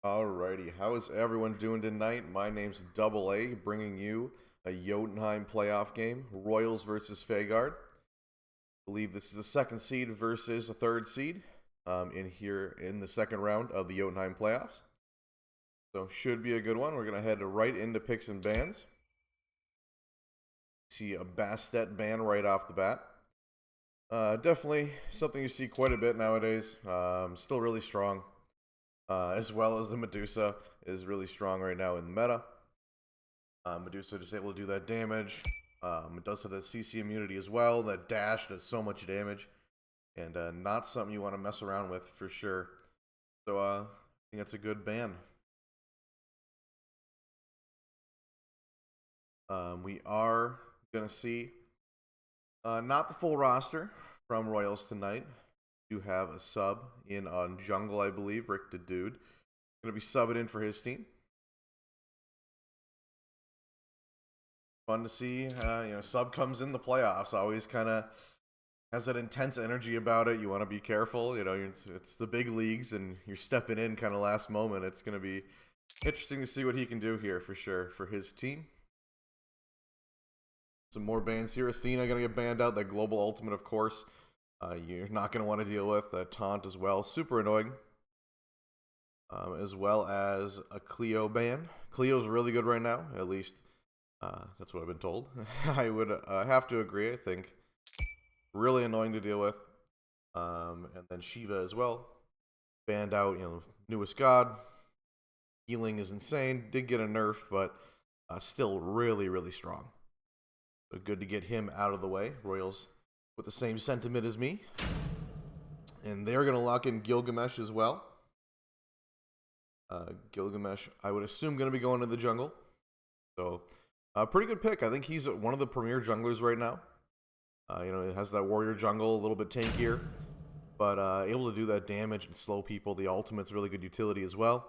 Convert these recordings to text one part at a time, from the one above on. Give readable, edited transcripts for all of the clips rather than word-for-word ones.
Alrighty, how is everyone doing tonight? My name's Double A, bringing you a Jotunheim playoff game, Royals versus Fagard. I believe this is a second seed versus a third seed in here in the second round of the Jotunheim playoffs. So should be a good one. We're gonna head right into picks and bans. See a Bastet ban right off the bat. Definitely something you see quite a bit nowadays. Still really strong. As well as the Medusa is really strong right now in the meta. Medusa just able to do that damage. It does have that CC immunity as well. That dash does so much damage. And not something you want to mess around with for sure. So I think that's a good ban. We are going to see not the full roster from Royals tonight. We do have a sub in on jungle, I believe. Rick the Dude. Going to be subbing in for his team. Fun to see. Sub comes in the playoffs. Always kind of has that intense energy about it. You want to be careful. It's the big leagues, and you're stepping in kind of last moment. It's going to be interesting to see what he can do here for sure for his team. Some more bans here. Athena going to get banned out. That global ultimate, of course, you're not going to want to deal with. That taunt as well. Super annoying. As well as a Cleo ban. Cleo's really good right now, at least. That's what I've been told. I would have to agree. I think really annoying to deal with. And then Shiva as well. Banned out, newest god. Healing is insane. Did get a nerf, but still really, really strong. So good to get him out of the way. Royals with the same sentiment as me. And they're going to lock in Gilgamesh as well. Gilgamesh, I would assume, going to be going to the jungle. So, pretty good pick. I think he's one of the premier junglers right now. It has that warrior jungle, a little bit tankier, but able to do that damage and slow people. The ultimate's really good utility as well.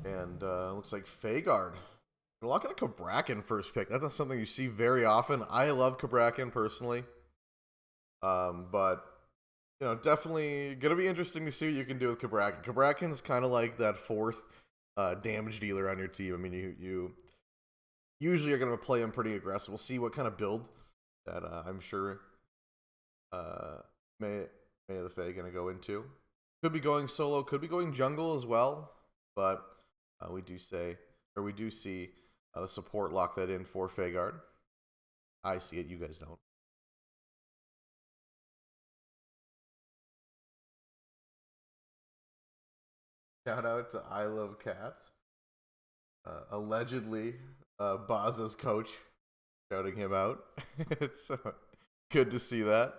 And looks like Fagard. We're locking at Cabrakan first pick. That's not something you see very often. I love Cabrakan personally. But definitely going to be interesting to see what you can do with Cabrakan. Cabrakan's kind of like that fourth damage dealer on your team. I mean, you usually are going to play him pretty aggressive. We'll see what kind of build that I'm sure May the Fae going to go into. Could be going solo, could be going jungle as well, but we do see the support lock that in for Fagard. I see it, you guys don't. Shout out to I Love Cats. Allegedly, Baza's coach shouting him out. It's good to see that.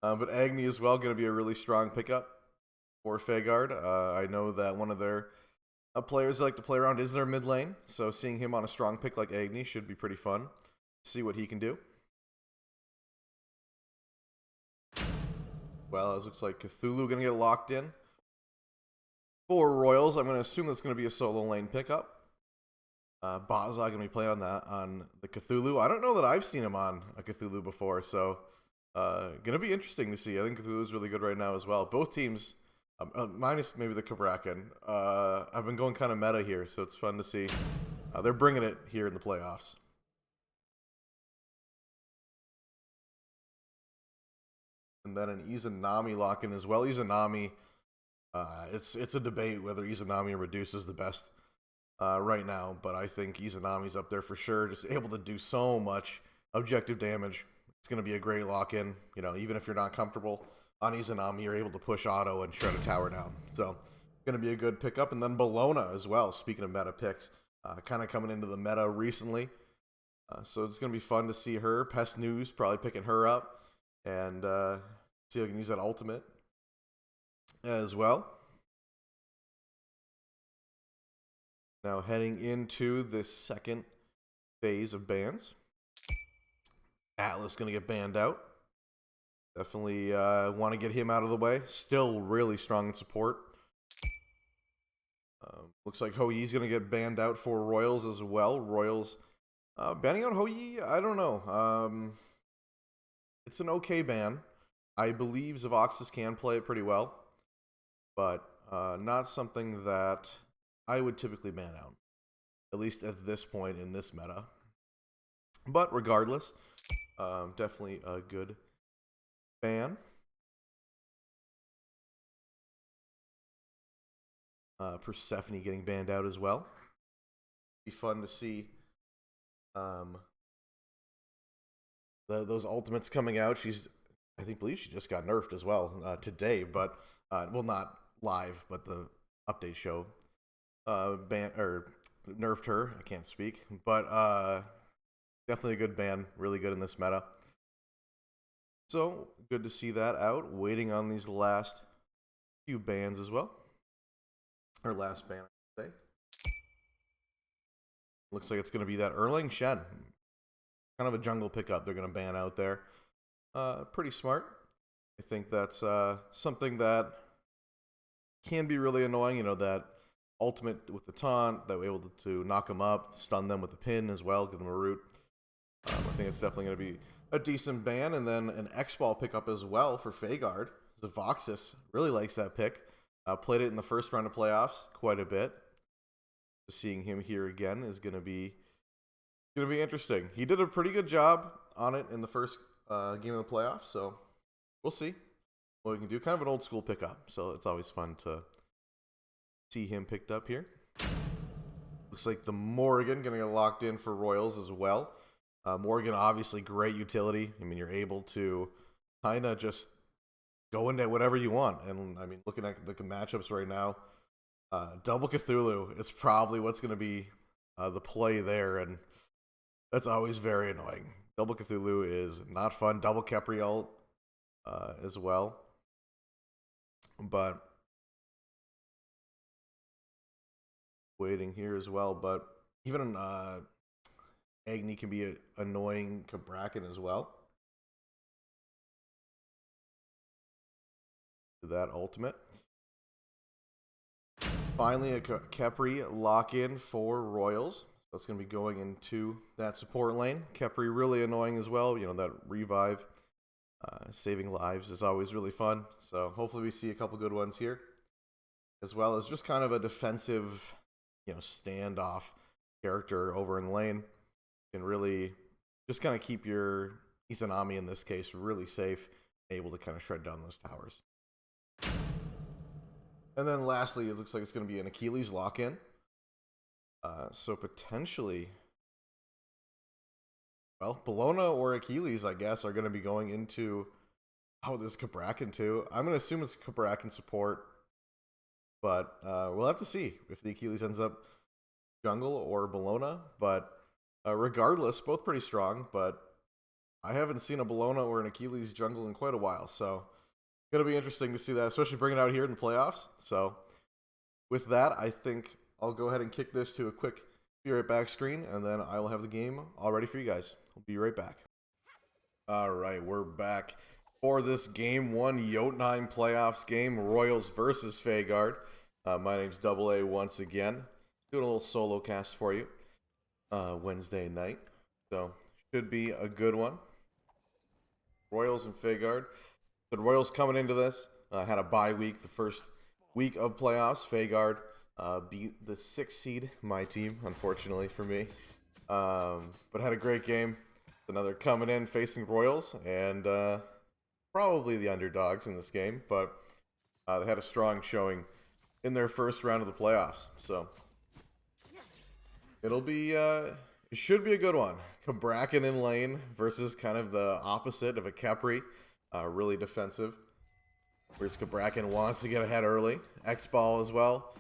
But Agni as well, going to be a really strong pickup for Fagard. I know that one of their players they like to play around is their mid lane, so seeing him on a strong pick like Agni should be pretty fun. See what he can do. Well, it looks like Cthulhu going to get locked in. For Royals, I'm going to assume that's going to be a solo lane pickup. Baza going to be playing on the Cthulhu. I don't know that I've seen him on a Cthulhu before, so going to be interesting to see. I think Cthulhu is really good right now as well. Both teams, minus maybe the Cabrakan, I've been going kind of meta here, so it's fun to see. They're bringing it here in the playoffs. And then an Izanami lock-in as well. Izanami, it's a debate whether Izanami or Medusa is the best right now, but I think Izanami's up there for sure. Just able to do so much objective damage. It's going to be a great lock-in. Even if you're not comfortable on Izanami, you're able to push auto and shred a tower down. So, going to be a good pickup. And then Bologna as well, speaking of meta picks. Kind of coming into the meta recently. So, it's going to be fun to see her. Pest News probably picking her up. And see if I can use that ultimate as well. Now heading into this second phase of bans. Atlas going to get banned out. Definitely want to get him out of the way. Still really strong in support. Looks like Houyi's going to get banned out for Royals as well. Royals banning out Houyi, I don't know. It's an okay ban. I believe Zavoxis can play it pretty well. But not something that I would typically ban out, at least at this point in this meta. But regardless, definitely a good ban. Persephone getting banned out as well. Be fun to see those ultimates coming out. Believe she just got nerfed as well today, but well, not live, but the update show nerfed her. I can't speak, but definitely a good ban, really good in this meta. So good to see that out. Waiting on these last few bans as well. Or last ban, I should say. Looks like it's going to be that Erlang Shen. Kind of a jungle pickup they're going to ban out there. Pretty smart. I think that's something that can be really annoying. You know, that ultimate with the taunt, that we're able to knock them up, stun them with the pin as well, give them a root. I think it's definitely going to be a decent ban. And then an X-Ball pickup as well for Fagard. Zavoxis really likes that pick. Played it in the first round of playoffs quite a bit. Seeing him here again is going to be interesting. He did a pretty good job on it in the first game of the playoffs, so we'll see what we can do. Kind of an old school pickup, so it's always fun to see him picked up here. Looks like the Morrigan going to get locked in for Royals as well. Morrigan, obviously great utility. I mean, you're able to kind of just go into whatever you want. And I mean, looking at the matchups right now, Double Cthulhu is probably what's going to be the play there, and that's always very annoying. Double Cthulhu is not fun. Double Khepri ult as well. But waiting here as well. But even Agni can be annoying Cabrakan as well. That ultimate. Finally, a Khepri lock-in for Royals. So it's going to be going into that support lane. Khepri really annoying as well. You know, that revive, saving lives is always really fun. So hopefully we see a couple good ones here. As well as just kind of a defensive, you know, standoff character over in lane. Can really just kind of keep your Izanami in this case really safe, able to kind of shred down those towers. And then lastly, it looks like it's going to be an Achilles lock-in. So potentially, well, Bologna or Achilles, I guess, are going to be going into, oh, there's Cabrakan too. I'm going to assume it's Cabrakan support, but we'll have to see if the Achilles ends up jungle or Bologna. But regardless, both pretty strong, but I haven't seen a Bologna or an Achilles jungle in quite a while, so going to be interesting to see that, especially bringing it out here in the playoffs. So with that, I think I'll go ahead and kick this to a quick be right back screen, and then I will have the game all ready for you guys. I'll be right back. All right, we're back for this Game 1 Jotunheim playoffs game, Royals versus Fagard. My name's Double A once again. Doing a little solo cast for you Wednesday night. So should be a good one. Royals and Fagard. The Royals coming into this had a bye week, the first week of playoffs. Fagard beat the 6th seed, my team, unfortunately for me. But had a great game. Another coming in facing Royals, and probably the underdogs in this game. But they had a strong showing in their first round of the playoffs. So it'll be, it should be a good one. Cabrakan in lane versus kind of the opposite of a Khepri. Really defensive. Whereas Cabrakan wants to get ahead early. X-Ball as well.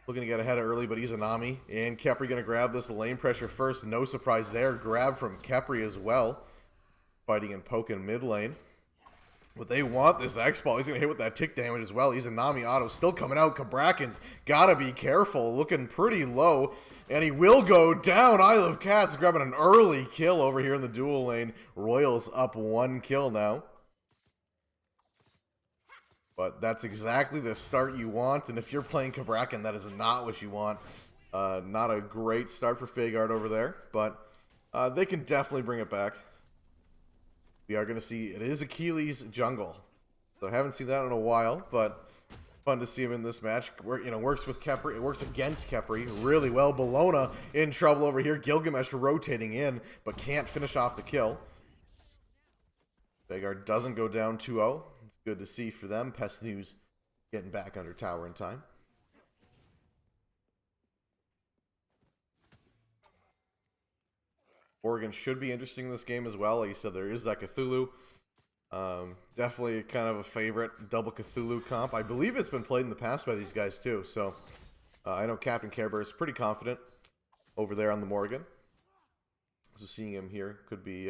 Looking to get ahead early, but he's Izanami. And Khepri going to grab this lane pressure first. No surprise there. Grab from Khepri as well. Fighting and poking mid lane. But they want this X-Ball. He's going to hit with that tick damage as well. Izanami auto still coming out. Cabrakan's got to be careful. Looking pretty low. And he will go down. Isle of Cats grabbing an early kill over here in the dual lane. Royals up 1 kill now. But that's exactly the start you want. And if you're playing Cabrakan, that is not what you want. Not a great start for Fagard over there. But they can definitely bring it back. We are going to see, it is Achilles jungle. So I haven't seen that in a while. But Fun to see him in this match. Works with Khepri. It works against Khepri really well. Bologna in trouble over here. Gilgamesh rotating in, but can't finish off the kill. Vhagar doesn't go down 2-0. It's good to see for them. Pest News getting back under tower in time. Oregon should be interesting in this game as well. Like you said, there is that Cthulhu. Definitely kind of a favorite double Cthulhu comp. I believe it's been played in the past by these guys too. So I know Captain Care Bear is pretty confident over there on the Morgan. So seeing him here could be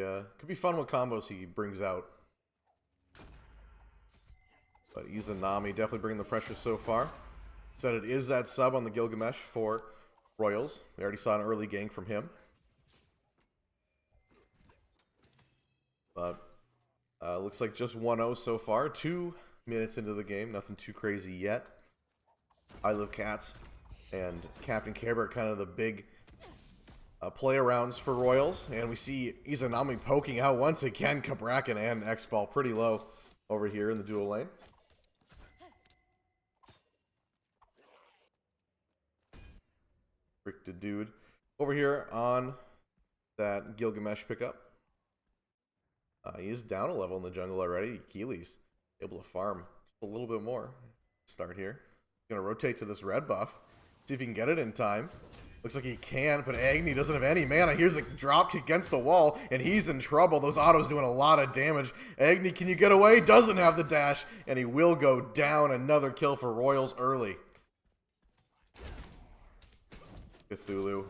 fun what combos he brings out. But Izanami definitely bringing the pressure so far. Said it is that sub on the Gilgamesh for Royals. We already saw an early gank from him. But looks like just 1-0 so far. 2 minutes into the game. Nothing too crazy yet. I Love Cats and Captain Care Bear kind of the big play-arounds for Royals. And we see Izanami poking out once again. Cabrakan and X-Ball pretty low over here in the dual lane. Rick the dude over here on that Gilgamesh pickup. He is down a level in the jungle already. Keely's able to farm just a little bit more. Start here. Gonna rotate to this red buff. See if he can get it in time. Looks like he can, but Agni doesn't have any mana. Here's a drop against the wall, and he's in trouble. Those autos doing a lot of damage. Agni, can you get away? Doesn't have the dash, and he will go down. Another kill for Royals early. Cthulhu,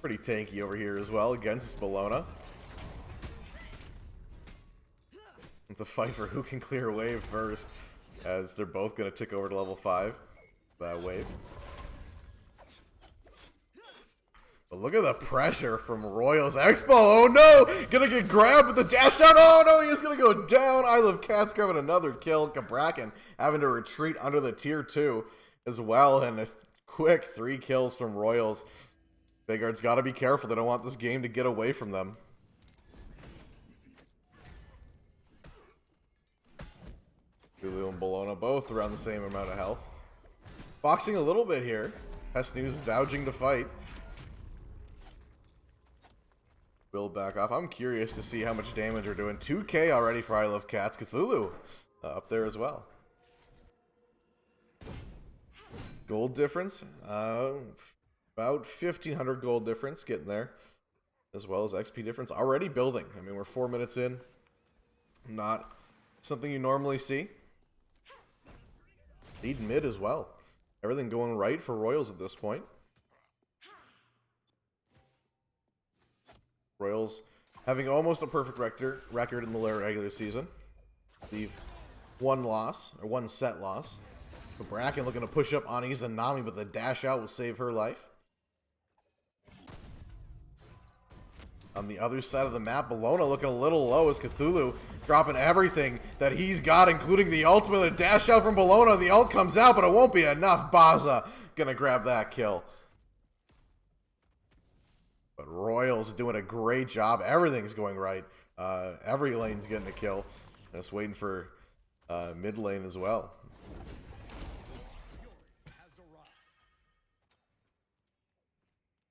pretty tanky over here as well against Bologna. It's a fight for who can clear a wave first, as they're both going to tick over to level 5. That wave. But look at the pressure from Royals. Expo, oh no! Gonna get grabbed with the dash down. Oh no, he's gonna go down. I Love Cats grabbing another kill. Cabrakan having to retreat under the tier 2 as well. And a quick 3 kills from Royals. Vhagar's got to be careful. They don't want this game to get away from them. Cthulhu and Bologna both around the same amount of health. Boxing a little bit here. Pest News vouching to fight. Will back off. I'm curious to see how much damage they're doing. 2k already for I Love Cats. Cthulhu up there as well. Gold difference. About 1,500 gold difference getting there. As well as XP difference already building. I mean, we're 4 minutes in. Not something you normally see. Lead mid as well. Everything going right for Royals at this point. Royals having almost a perfect record in the regular season. I believe 1 loss, or 1 set loss. Cabrakan looking to push up on Izanami, but the dash out will save her life. On the other side of the map, Bologna looking a little low as Cthulhu dropping everything that he's got, including the ultimate. The dash out from Bologna, the ult comes out, but it won't be enough. Baza gonna grab that kill. But Royals doing a great job. Everything's going right. Every lane's getting a kill. Just waiting for mid lane as well.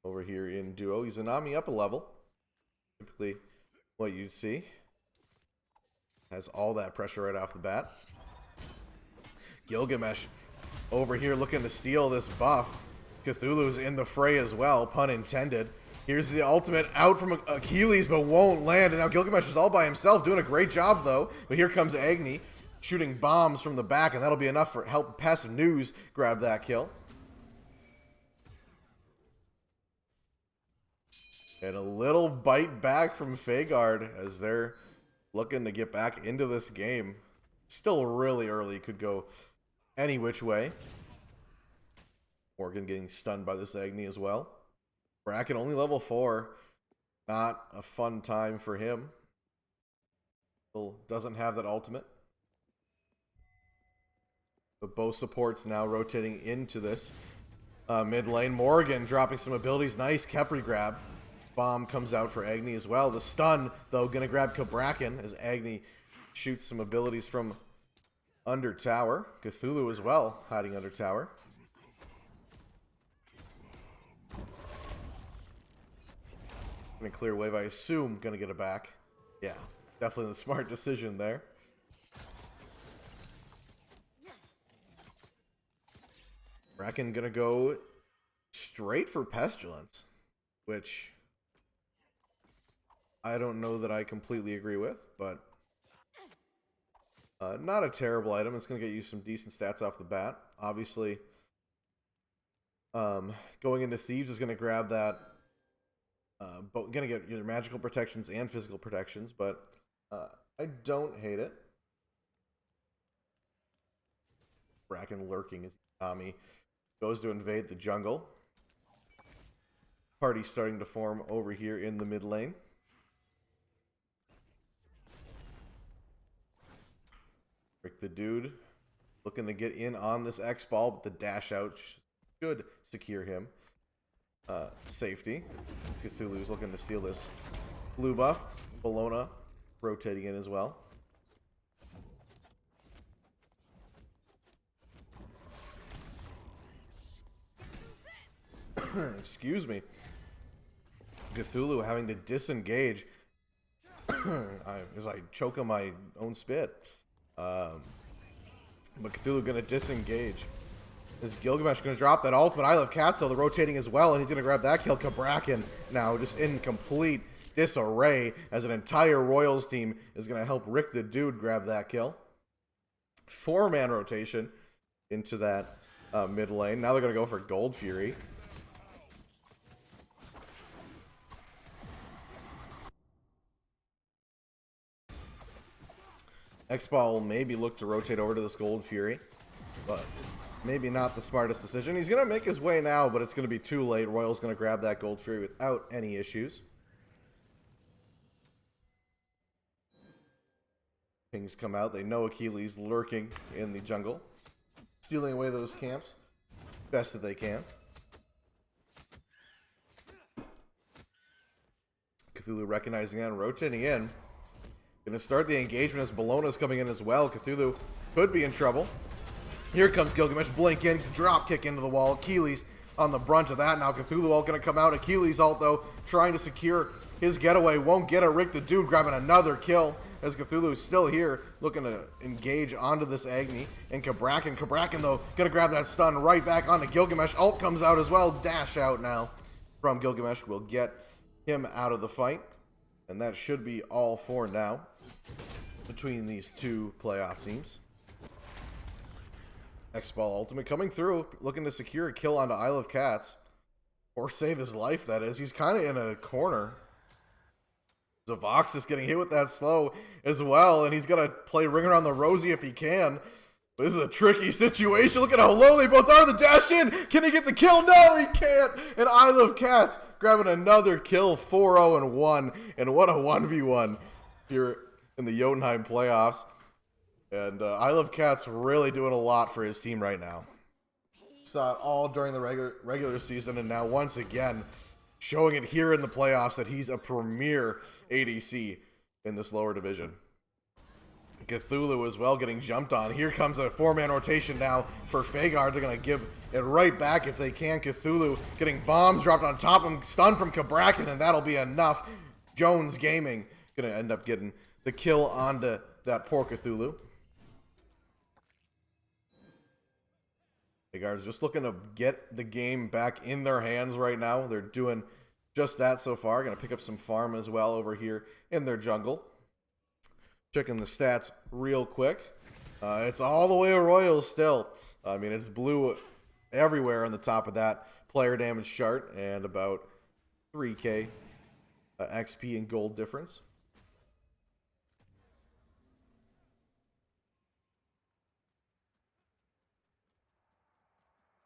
Over here in duo, Izanami up a level. Typically what you'd see. Has all that pressure right off the bat. Gilgamesh over here looking to steal this buff. Cthulhu's in the fray as well, pun intended. Here's the ultimate out from Achilles, but won't land. And now Gilgamesh is all by himself, doing a great job though. But here comes Agni, shooting bombs from the back, and that'll be enough for help Pest News grab that kill. And a little bite back from Vhagar as they're looking to get back into this game. Still really early, could go any which way. Morgan getting stunned by this Agni as well. Bracken only level 4. Not a fun time for him. Still doesn't have that ultimate. But both supports now rotating into this mid lane. Morgan dropping some abilities. Nice Khepri grab. Bomb comes out for Agni as well. The stun, though, going to grab Cabrakan as Agni shoots some abilities from under tower. Cthulhu as well, hiding under tower. Gonna clear wave, I assume, gonna get it back. Yeah, definitely the smart decision there. Bracken gonna go straight for Pestilence, which I don't know that I completely agree with, but not a terrible item. It's gonna get you some decent stats off the bat. Obviously, going into Thieves is gonna grab that. Gonna get either magical protections and physical protections, but I don't hate it. Bracken lurking as Tommy goes to invade the jungle. Party starting to form over here in the mid lane. Rick the Dude looking to get in on this X-Ball, but the dash out should secure him. Safety. Cthulhu's looking to steal this blue buff. Bologna rotating in as well. Excuse me. Cthulhu having to disengage. As I choke on my own spit. But Cthulhu gonna disengage. Is Gilgamesh going to drop that ultimate? I love Katso, the rotating as well, and he's going to grab that kill. Bracken now just in complete disarray as an entire Royals team is going to help Rick the Dude grab that kill. 4-man rotation into that mid lane. Now they're going to go for Gold Fury. X-Ball will maybe look to rotate over to this Gold Fury, but maybe not the smartest decision. He's going to make his way now, but it's going to be too late. Royal's going to grab that Gold Fury without any issues. Kings come out. They know Achilles lurking in the jungle, stealing away those camps best that they can. Cthulhu recognizing that and rotating in. Going to start the engagement as Bologna's coming in as well. Cthulhu could be in trouble. Here comes Gilgamesh, blink in, drop kick into the wall. Achilles on the brunt of that. Now Cthulhu ult going to come out. Achilles ult, though, trying to secure his getaway. Won't get it. Rick the Dude grabbing another kill as Cthulhu is still here, looking to engage onto this Agni. And Bracken, though, going to grab that stun right back onto Gilgamesh. Ult comes out as well. Dash out now from Gilgamesh will get him out of the fight. And that should be all for now between these two playoff teams. X-Ball ultimate coming through, looking to secure a kill onto Isle of Cats. Or save his life, that is. He's kind of in a corner. Zavox is getting hit with that slow as well, and he's going to play Ring Around the Rosie if he can. But this is a tricky situation. Look at how low they both are. The dash in. Can he get the kill? No, he can't. And Isle of Cats grabbing another kill, 4-0-1. And what a 1v1 here in the Jotunheim playoffs. And Isle of Cats really doing a lot for his team right now. Saw it all during the regular season, and now once again showing it here in the playoffs that he's a premier ADC in this lower division. Cthulhu as well getting jumped on. Here comes a 4-man rotation now for Fagard. They're going to give it right back if they can. Cthulhu getting bombs dropped on top of him, stunned from Bracken, and that'll be enough. Jones Gaming going to end up getting the kill onto that poor Cthulhu. Fagard's just looking to get the game back in their hands right now. They're doing just that so far. Going to pick up some farm as well over here in their jungle. Checking the stats real quick. It's all the way to Royals still. I mean, it's blue everywhere on the top of that player damage chart, and about 3k XP and gold difference.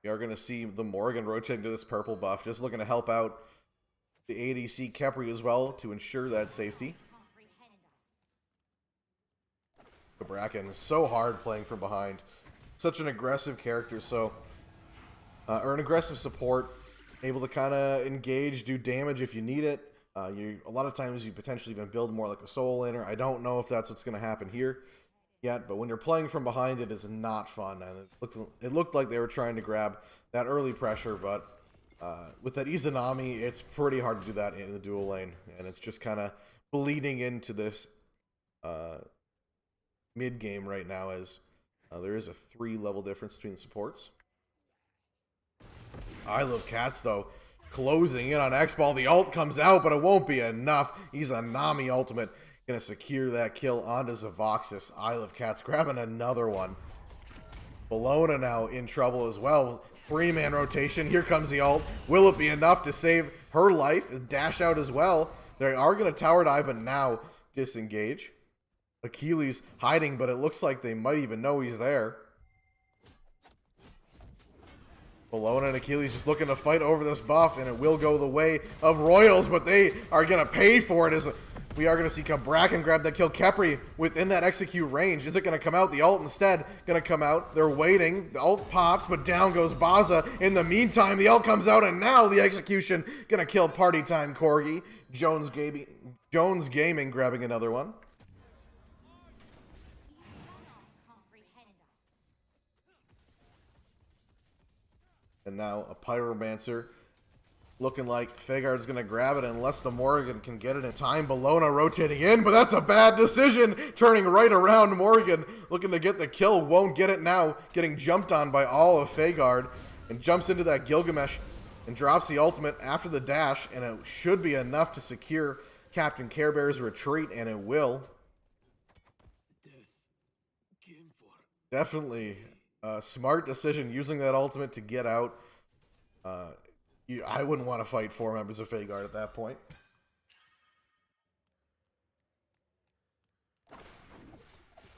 We are going to see the Morgan rotating to this purple buff, just looking to help out the ADC Kepri as well to ensure that safety. Bracken is so hard playing from behind. Such an aggressive character, so or an aggressive support, able to kind of engage, do damage if you need it. A lot of times you potentially even build more like a soul laner. I don't know if that's what's going to happen here. yet, but when you're playing from behind, it is not fun. And it looked like they were trying to grab that early pressure, but with that Izanami, it's pretty hard to do that in the dual lane, and it's just kind of bleeding into this mid game right now, as there is a 3-level difference between the supports. I Love Cats, though, closing in on X-Ball. The ult comes out, but it won't be enough. Izanami ultimate gonna secure that kill onto Zavoxis. I Love Cats grabbing another one. Bologna now in trouble as well. 3-man rotation. Here comes the ult. Will it be enough to save her life? Dash out as well. They are going to tower dive, but now disengage. Achilles hiding, but it looks like they might even know he's there. Bologna and Achilles just looking to fight over this buff, and it will go the way of Royals, but they are going to pay for it as we are going to see Cabrakan grab that kill. Khepri within that execute range. Is it going to come out? The ult instead going to come out. They're waiting. The ult pops, but down goes Baza. In the meantime, the ult comes out, and now the execution going to kill Party Time Corgi. Jones Gaming grabbing another one. And now a Pyromancer looking like Fagard's going to grab it unless the Morrigan can get it in time. Bologna rotating in, but that's a bad decision. Turning right around, Morrigan looking to get the kill. Won't get it now. Getting jumped on by all of Fagard. And jumps into that Gilgamesh and drops the ultimate after the dash. And it should be enough to secure Captain Care Bear's retreat, and it will. Definitely a smart decision using that ultimate to get out. I wouldn't want to fight 4 members of Fagard at that point.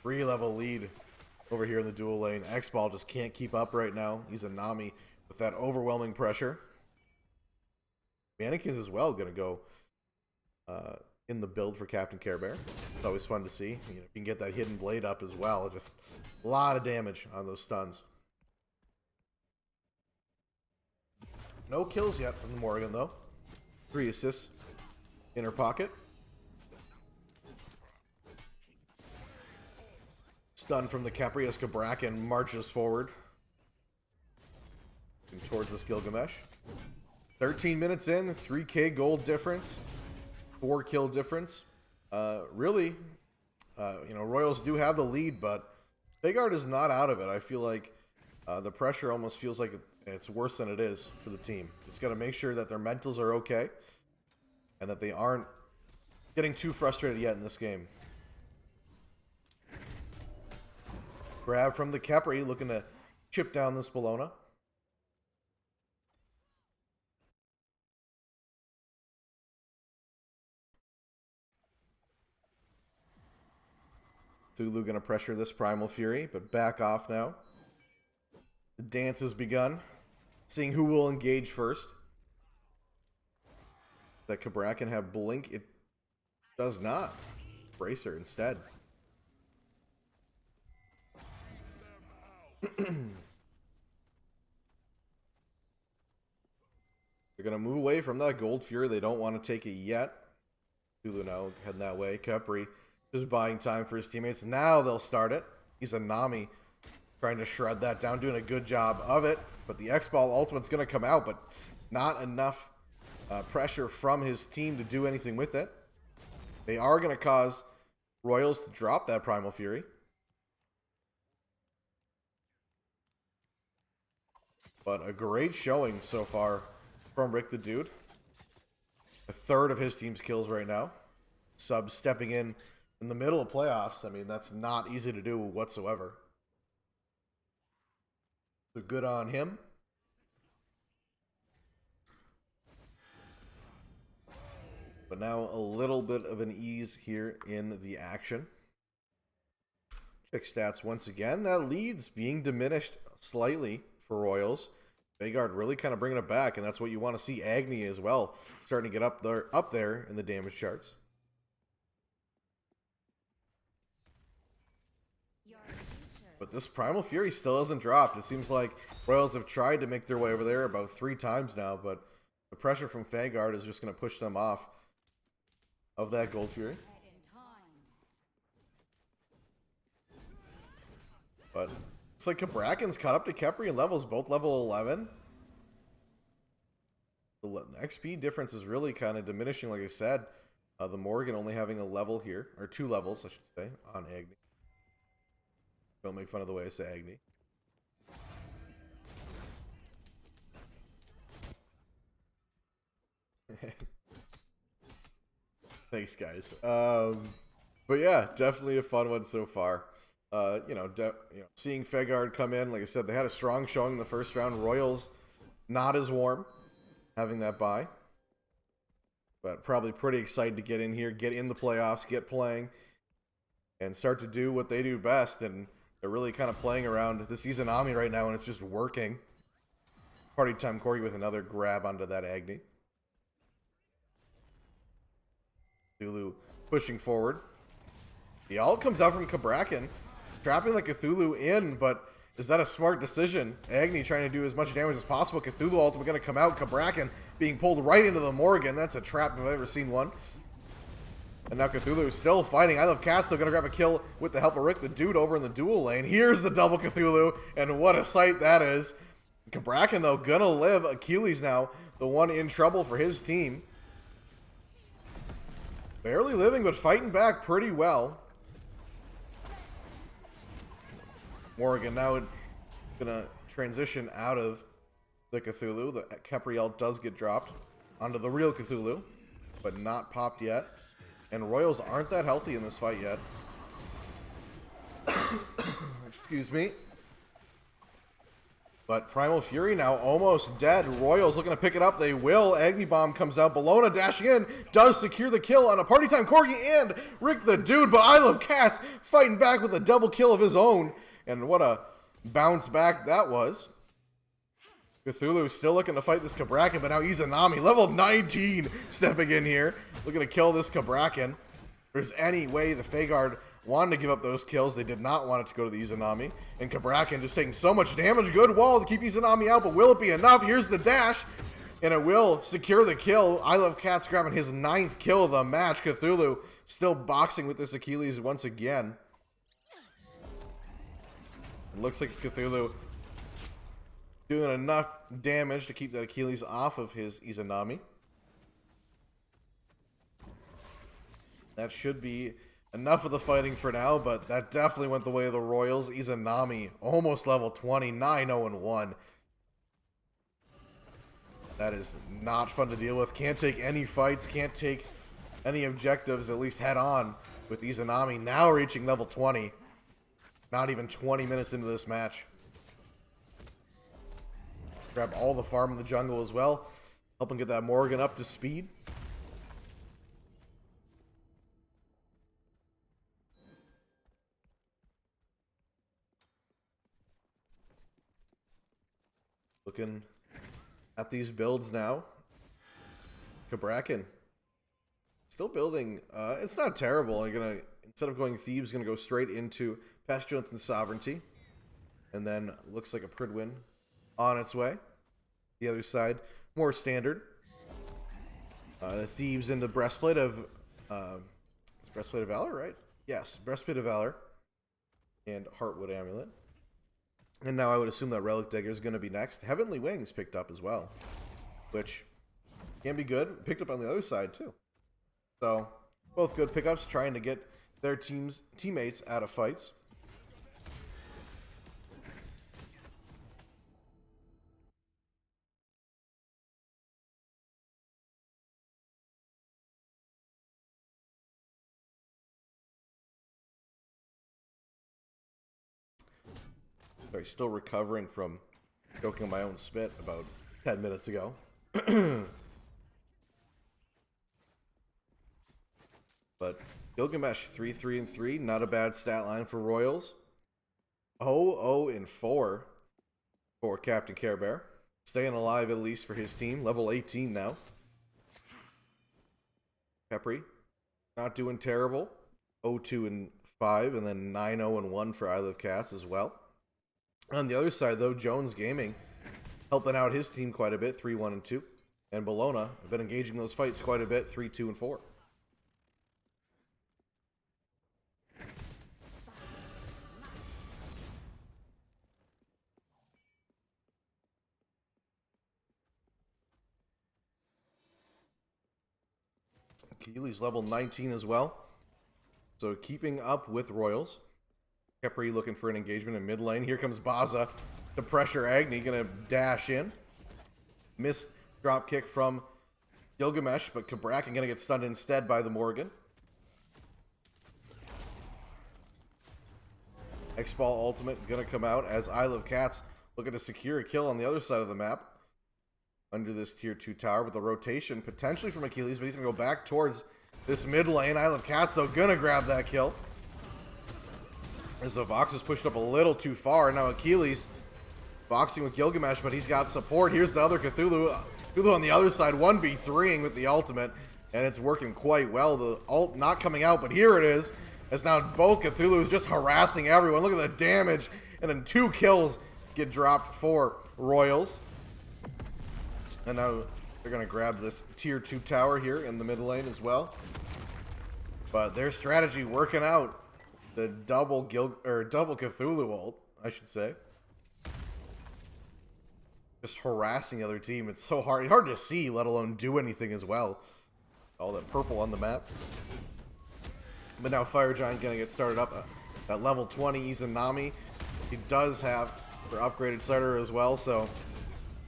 Three-level lead over here in the dual lane. X-Ball just can't keep up right now. He's a Nami with that overwhelming pressure. Mannequins as well going to go in the build for Captain Care Bear. It's always fun to see. You can get that hidden blade up as well. Just a lot of damage on those stuns. No kills yet from the Morrigan, though. 3 assists in her pocket. Stun from the Khepri as Cabrakan marches forward and towards this Gilgamesh. 13 minutes in, 3k gold difference, 4 kill difference. Really, Royals do have the lead, but Fagard is not out of it. I feel like the pressure almost feels like it's worse than it is for the team. Just got to make sure that their mentals are okay and that they aren't getting too frustrated yet in this game. Grab from the Khepri, looking to chip down this Bologna. Thulu going to pressure this Primal Fury, but back off now. The dance has begun. Seeing who will engage first. That Cabrakan have Blink? It does not. Bracer instead. They're going to move away from that Gold Fury. They don't want to take it yet. Thulu now heading that way. Khepri just buying time for his teammates. Now they'll start it. He's a Nami trying to shred that down, doing a good job of it. But the X-Ball ultimate's going to come out, but not enough pressure from his team to do anything with it. They are going to cause Royals to drop that Primal Fury. But a great showing so far from Rick the Dude. A third of his team's kills right now. Sub stepping in the middle of playoffs. I mean, that's not easy to do whatsoever. So good on him. But now a little bit of an ease here in the action. Check stats once again. That lead's being diminished slightly for Royals. Vegard really kind of bringing it back, and that's what you want to see. Agni as well, starting to get up there in the damage charts. But this Primal Fury still hasn't dropped. It seems like Royals have tried to make their way over there about 3 times now, but the pressure from Fagard is just going to push them off of that Gold Fury. But looks like Kabraken's caught up to Khepri in levels, both level 11. The XP difference is really kind of diminishing, like I said. The Morgan only having a level here, or 2 levels, I should say, on Agni. Don't make fun of the way I say Agni. Thanks, guys. But yeah, definitely a fun one so far. Seeing Fegard come in, like I said, they had a strong showing in the first round. Royals not as warm, having that bye. But probably pretty excited to get in here, get in the playoffs, get playing, and start to do what they do best. And they're really kind of playing around this Izanami right now, and it's just working. Party time Corgi with another grab onto that Agni. Cthulhu pushing forward. The ult comes out from Kabraken, trapping the Cthulhu in, but is that a smart decision? Agni trying to do as much damage as possible. Cthulhu ultimate going to come out. Kabraken being pulled right into the Morgan. That's a trap if I've ever seen one. And now Cthulhu is still fighting. I Love Cats still going to grab a kill with the help of Rick the Dude over in the dual lane. Here's the double Cthulhu, and what a sight that is. Kabraken, though, going to live. Achilles now, the one in trouble for his team. Barely living, but fighting back pretty well. Morgan now going to transition out of the Cthulhu. The Khepri ult does get dropped onto the real Cthulhu, but not popped yet. And Royals aren't that healthy in this fight yet. Excuse me. But Primal Fury now almost dead. Royals looking to pick it up. They will. Agni Bomb comes out. Bellona dashing in. Does secure the kill on a Party Time Corgi and Rick the Dude. But I Love Cats fighting back with a double kill of his own. And what a bounce back that was. Cthulhu still looking to fight this Kabraken, but now Izanami, level 19, stepping in here. Looking to kill this Kabraken. If there's any way the Fegard wanted to give up those kills, they did not want it to go to the Izanami. And Kabraken just taking so much damage. Good wall to keep Izanami out, but will it be enough? Here's the dash, and it will secure the kill. I Love Cats grabbing his 9th kill of the match. Cthulhu still boxing with this Achilles once again. It looks like Cthulhu doing enough damage to keep that Achilles off of his Izanami. That should be enough of the fighting for now, but that definitely went the way of the Royals. Izanami, almost level 20, 9-0-1. That is not fun to deal with. Can't take any fights, can't take any objectives, at least head on, with Izanami now reaching level 20. Not even 20 minutes into this match. Grab all the farm in the jungle as well. Helping get that Morgan up to speed. Looking at these builds now. Kabraken still building. It's not terrible. I'm gonna, instead of going Thebes, gonna go straight into Pestilence and Sovereignty, and then looks like a Pridwin on its way. The other side, more standard. The Thebes into Breastplate of it's Breastplate of Valor, right? Yes, Breastplate of Valor and Heartwood Amulet. And now I would assume that Relic Dagger is going to be next. Heavenly Wings picked up as well, which can be good. Picked up on the other side too. So both good pickups, trying to get their teammates out of fights. Sorry, still recovering from choking on my own spit about 10 minutes ago. But Gilgamesh 3-3-3, not a bad stat line for Royals. 0-0-4 for Captain Care Bear. Staying alive at least for his team. Level 18 now. Khepri, not doing terrible. 0-2-5, and then 9-0-1 for I Love Cats as well. On the other side, though, Jones Gaming helping out his team quite a bit, 3-1-2. And Bellona have been engaging those fights quite a bit, 3-2-4. Achilles level 19 as well. So keeping up with Royals. Khepri looking for an engagement in mid lane. Here comes Baza to pressure Agni. Gonna dash in. Missed drop kick from Gilgamesh, but Cabrakan gonna get stunned instead by the Morgan. X-Ball ultimate gonna come out as Isle of Cats looking to secure a kill on the other side of the map. Under this tier 2 tower, but the rotation potentially from Achilles, but he's gonna go back towards this mid lane. Isle of Cats though gonna grab that kill. As the Vox is pushed up a little too far. Now Achilles boxing with Gilgamesh, but he's got support. Here's the other Cthulhu. Cthulhu on the other side, 1v3ing with the ultimate, and it's working quite well. The ult not coming out, but here it is. As now both Cthulhus just harassing everyone. Look at the damage, and then 2 kills get dropped for Royals. And now they're going to grab this tier 2 tower here in the mid lane as well. But their strategy working out. The double Cthulhu ult, I should say. Just harassing the other team. It's so hard to see, let alone do anything as well. All that purple on the map. But now Fire Giant gonna get started up at level 20. Izanami, he does have their upgraded starter as well, so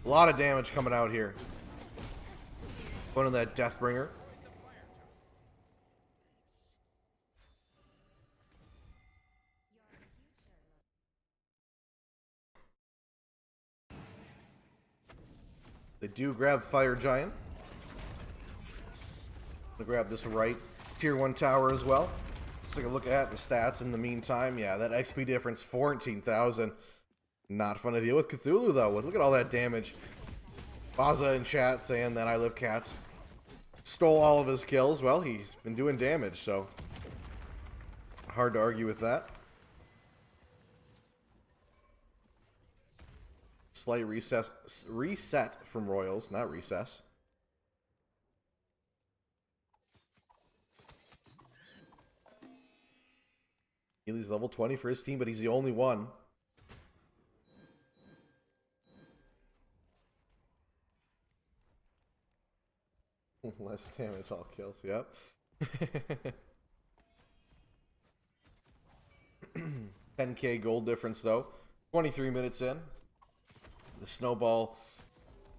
a lot of damage coming out here. One of that Deathbringer. They do grab Fire Giant. They grab this right tier 1 tower as well. Let's take a look at the stats in the meantime. Yeah, that XP difference, 14,000. Not fun to deal with. Cthulhu, though. Look at all that damage. Baza in chat saying that I Live Cats stole all of his kills. Well, he's been doing damage, so hard to argue with that. Slight reset from Royals, not recess. He's level 20 for his team, but he's the only one. Less damage, all kills, yep. 10k gold difference, though. 23 minutes in. The snowball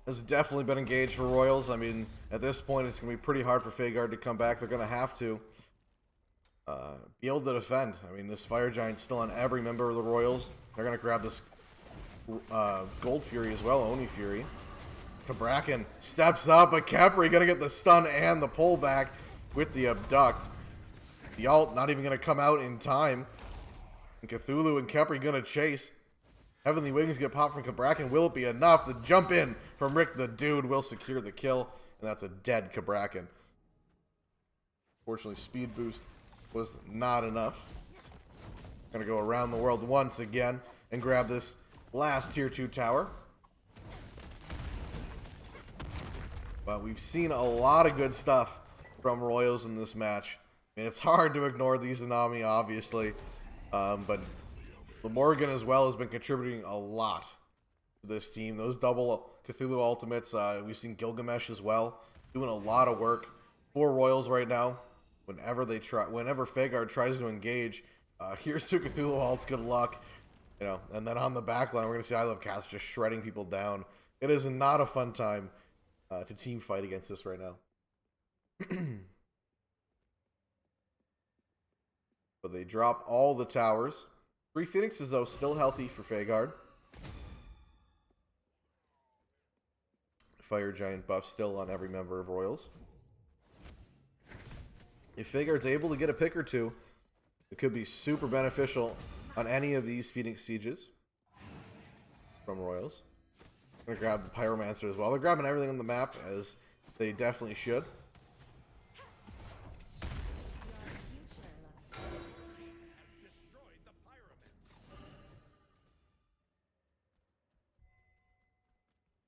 has definitely been engaged for Royals. I mean, at this point, it's going to be pretty hard for Fagard to come back. They're going to have to be able to defend. I mean, this Fire Giant's still on every member of the Royals. They're going to grab this Gold Fury as well, Oni Fury. Cabrakan steps up, but Khepri going to get the stun and the pullback with the abduct. The ult not even going to come out in time. And Cthulhu and Khepri going to chase. Heavenly Wings get popped from Cabrakan. Will it be enough? The jump in from Rick the Dude will secure the kill. And that's a dead Cabrakan. Fortunately, speed boost was not enough. Gonna go around the world once again and grab this last tier 2 tower. But we've seen a lot of good stuff from Royals in this match. And it's hard to ignore these Izanami, obviously. But the Morgan as well has been contributing a lot to this team. Those double Cthulhu ultimates, we've seen Gilgamesh as well, doing a lot of work for Royals right now. Whenever Fagard tries to engage, here's 2 Cthulhu ults, good luck. You know, and then on the back line, we're gonna see I Love Cats just shredding people down. It is not a fun time to team fight against this right now. But they drop all the towers. 3 Phoenixes, though, still healthy for Fagard. Fire Giant buff still on every member of Royals. If Fagard's able to get a pick or 2, it could be super beneficial on any of these Phoenix Sieges from Royals. I'm going to grab the Pyromancer as well. They're grabbing everything on the map, as they definitely should.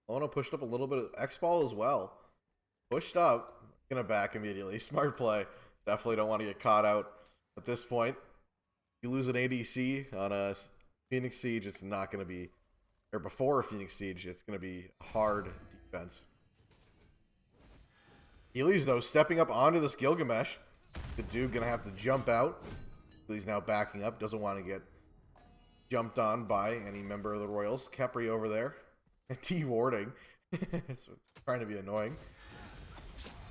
Ono pushed up a little bit of X-Ball as well. Pushed up. Gonna back immediately. Smart play. Definitely don't want to get caught out at this point. You lose an ADC on a Phoenix Siege, it's not going to be... Or before a Phoenix Siege, it's going to be hard defense. Healy's, though, stepping up onto this Gilgamesh. The dude gonna have to jump out. He's now backing up. Doesn't want to get jumped on by any member of the Royals. Khepri over there. T-warding. It's trying to be annoying.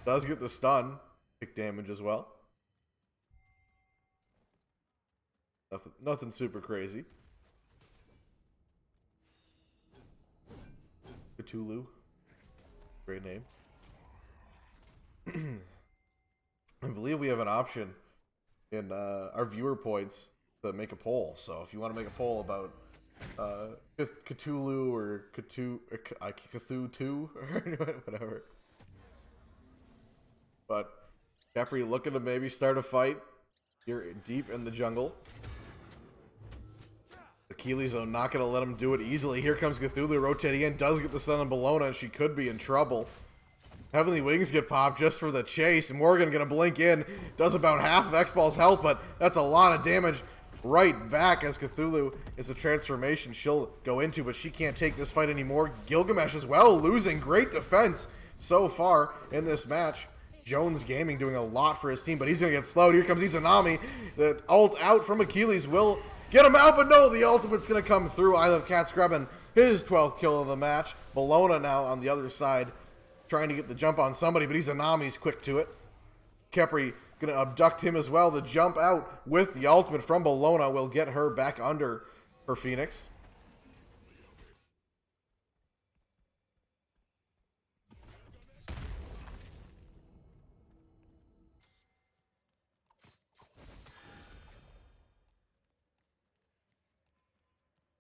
Does get the stun. Kick damage as well. Nothing super crazy. Cthulhu. Great name. I believe we have an option in our viewer points to make a poll. So if you want to make a poll about Cthulhu or Cthulhu 2 or whatever. But Jeffrey looking to maybe start a fight here deep in the jungle. Achilles, though, not going to let him do it easily. Here comes Cthulhu rotating in. Does get the stun on Bellona, and she could be in trouble. Heavenly Wings get popped just for the chase. Morgan going to blink in. Does about half of X-Ball's health, but that's a lot of damage right back as Cthulhu is a transformation she'll go into, but she can't take this fight anymore. Gilgamesh as well, losing. Great defense so far in this match. Jones Gaming doing a lot for his team, but he's going to get slowed. Here comes Izanami. The ult out from Achilles will get him out, but no, the ultimate's going to come through. I Love Cats grabbing his 12th kill of the match. Bellona now on the other side, trying to get the jump on somebody, but Izanami's quick to it. Khepri going to abduct him as well. The jump out with the ultimate from Bellona will get her back under her Phoenix.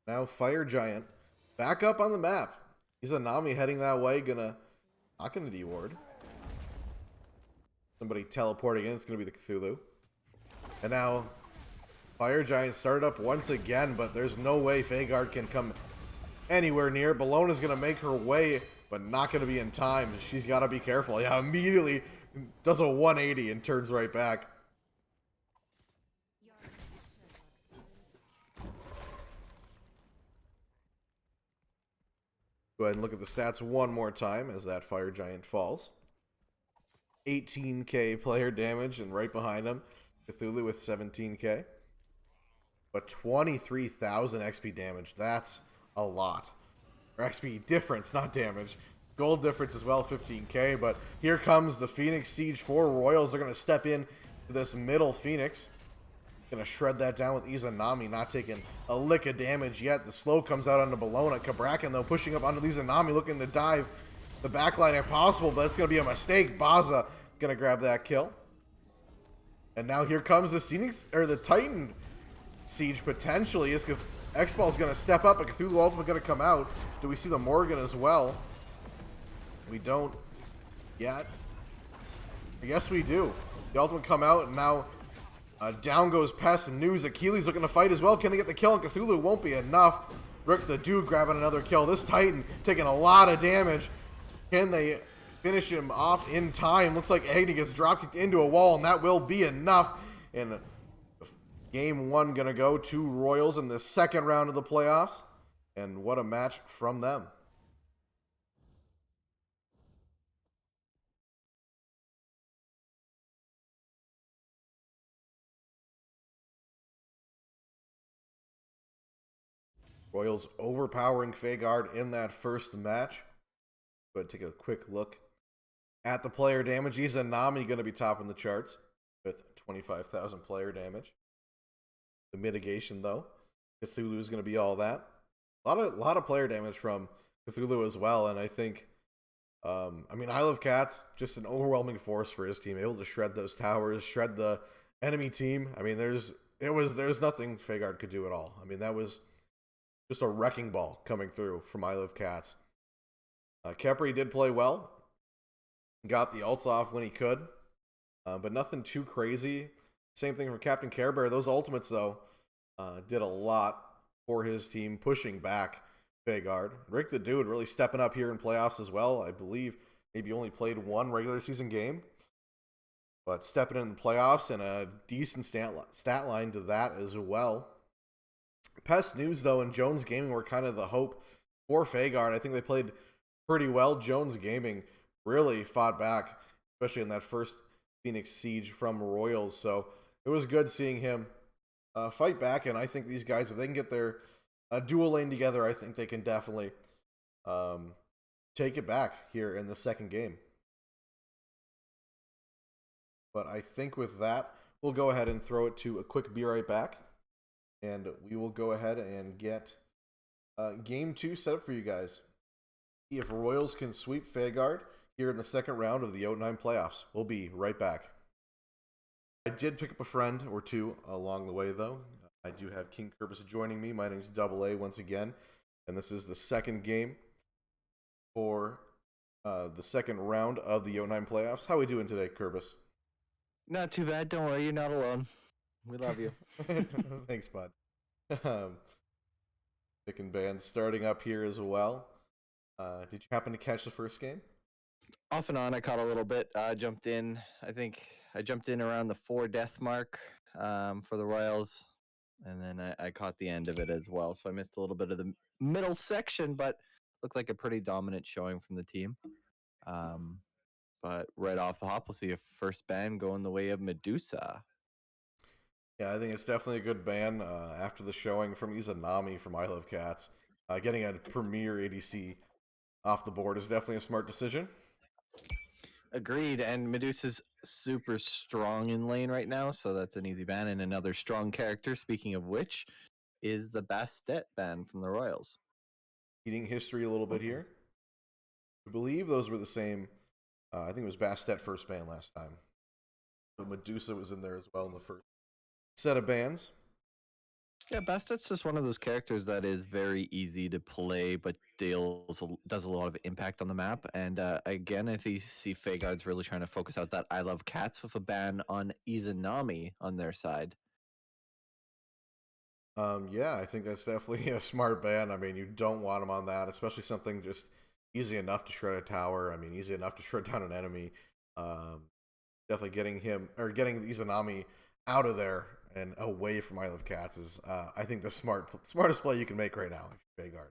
Now Fire Giant back up on the map. Izanami heading that way, not gonna de-ward. Somebody teleporting in, it's gonna be the Cthulhu. And now Fire Giant started up once again, but there's no way Fagard can come anywhere near. Bellona's gonna make her way, but not gonna be in time. She's gotta be careful. Yeah, immediately does a 180 and turns right back. Go ahead and look at the stats one more time as that Fire Giant falls. 18k player damage, and right behind him, Cthulhu with 17k. But 23,000 XP damage. That's a lot. Or XP difference, not damage. Gold difference as well, 15k. But here comes the Phoenix Siege 4 Royals. They're going to step in to this middle Phoenix. Going to shred that down with Izanami, not taking a lick of damage yet. The slow comes out onto Bellona. Kabrakan, though, pushing up onto Izanami, looking to dive the backline if possible, but it's going to be a mistake. Baza going to grab that kill. And now here comes the Phoenix, or the Titan Siege, potentially. X-Ball's going to step up, but Cthulhu Ultimate going to come out. Do we see the Morgan as well? We don't yet. I guess we do. The Ultimate come out, and now down goes Pest and News. Achilles looking to fight as well. Can they get the kill? And Cthulhu won't be enough. Rick the Dude grabbing another kill. This Titan taking a lot of damage. Can they finish him off in time? Looks like Agni gets dropped into a wall, and that will be enough. And game one going to go to Royals in the second round of the playoffs. And what a match from them. Royals overpowering Fagard in that first match. Go ahead and take a quick look at the player damage. Izanami going to be topping the charts with 25,000 player damage. The mitigation, though, Cthulhu is going to be all that. A lot of player damage from Cthulhu as well, and I think, I Love Cats, just an overwhelming force for his team, able to shred those towers, shred the enemy team. I mean, there's nothing Fagard could do at all. I mean, that was just a wrecking ball coming through from I Love Cats. Khepri did play well. Got the ults off when he could. But nothing too crazy. Same thing for Captain Care Bear. Those ultimates, though, did a lot for his team, pushing back Fagard. Rick the Dude really stepping up here in playoffs as well. I believe maybe only played one regular season game. But stepping in the playoffs, and a decent stat line to that as well. Pest News, though, and Jones Gaming were kind of the hope for Fagard. I think they played pretty well. Jones Gaming really fought back, especially in that first Phoenix Siege from Royals. So it was good seeing him fight back, and I think these guys, if they can get their dual lane together, I think they can definitely um, take it back here in the second game. But I think with that, we'll go ahead and throw it to a quick be right back, and we will go ahead and get game 2 set up for you guys. If Royals can sweep Fagard here in the second round of the Jotunheim playoffs. We'll be right back. I did pick up a friend or two along the way, though. I do have King Kerbis joining me. My name's Double A once again, and this is the second game for the second round of the Jotunheim playoffs. How are we doing today, Kerbis? Not too bad. Don't worry, you're not alone. We love you. Thanks, bud. Picking bands starting up here as well. Did you happen to catch the first game? Off and on, I caught a little bit. Jumped in. I think I jumped in around the 4 death mark for the Royals, and then I caught the end of it as well. So I missed a little bit of the middle section, but looked like a pretty dominant showing from the team. But right off the hop, we'll see a first ban going the way of Medusa. Yeah, I think it's definitely a good ban after the showing from Izanami from I Love Cats. Getting a premier ADC off the board is definitely a smart decision. Agreed. And Medusa's super strong in lane right now, so that's an easy ban. And another strong character, speaking of which, is the Bastet ban from the Royals. Eating history a little bit here. I believe those were the same. I think it was Bastet first ban last time. But Medusa was in there as well in the first set of bans. Yeah, Bastet's just one of those characters that is very easy to play, but does a lot of impact on the map. And again, I think see Fagard's really trying to focus out that I Love Cats with a ban on Izanami on their side. Yeah, I think that's definitely a smart ban. I mean, you don't want him on that, especially something just easy enough to shred a tower. I mean, easy enough to shred down an enemy. Definitely getting him or getting Izanami out of there and away from Isle of Cats is, I think, the smartest play you can make right now if you're Vhagar.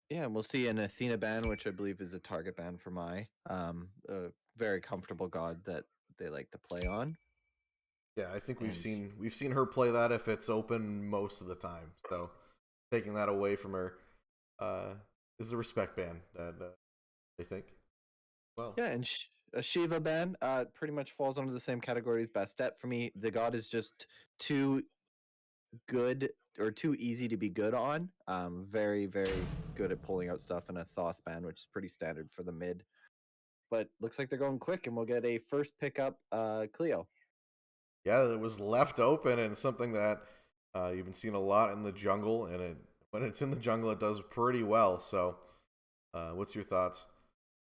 Yeah, and we'll see an Athena ban, which I believe is a target ban for my a very comfortable god that they like to play on. Yeah, I think we've And seen her play that if it's open most of the time. So taking that away from her is the respect ban that they think. Well, yeah, and a Shiva ban pretty much falls under the same category as Bastet for me. The god is just too good or too easy to be good on. Very, very good at pulling out stuff, and a Thoth ban, which is pretty standard for the mid. But looks like they're going quick, and we'll get a first pickup, Cleo. yeah, it was left open and something that you've been seeing a lot in the jungle, and when it's in the jungle, it does pretty well. So, what's your thoughts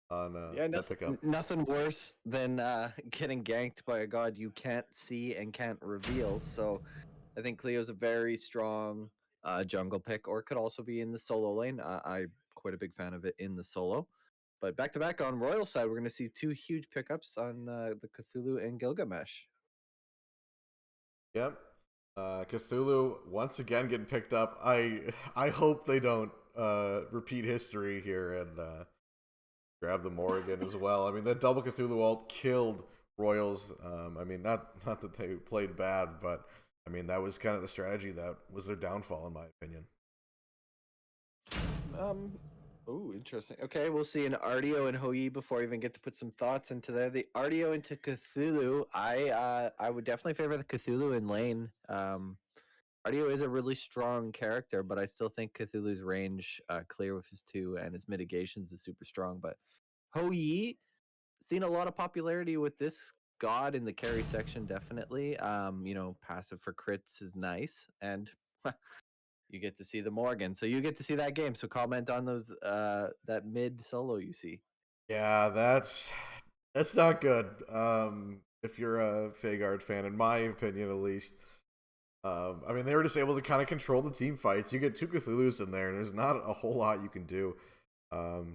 on Yeah, that pickup? nothing worse than getting ganked by a god you can't see and can't reveal. So I think Cleo's a very strong jungle pick, or could also be in the solo lane. I'm quite a big fan of it in the solo. But back to back on Royal side, we're going to see 2 huge pickups on the Cthulhu and Gilgamesh. Yep. Cthulhu once again getting picked up. I hope they don't repeat history here and grab the Morrigan as well. I mean, that double Cthulhu ult killed Royals. I mean, not that they played bad, but I mean that was kind of the strategy that was their downfall, in my opinion. Um, oh, interesting. Okay, we'll see an Ardio and Hoi before I even get to put some thoughts into there. The Ardio into Cthulhu, I would definitely favor the Cthulhu in lane. Ardio is a really strong character, but I still think Cthulhu's range, clear with his 2 and his mitigations, is super strong. But Hoi seen a lot of popularity with this god in the carry section, definitely. Passive for crits is nice, and you get to see the Morgan, so you get to see that game. So comment on those that mid solo you see. Yeah, that's not good. If you're a Fagard fan, in my opinion, at least. I mean, they were just able to kind of control the team fights. You get 2 Cthulhu's in there, and there's not a whole lot you can do.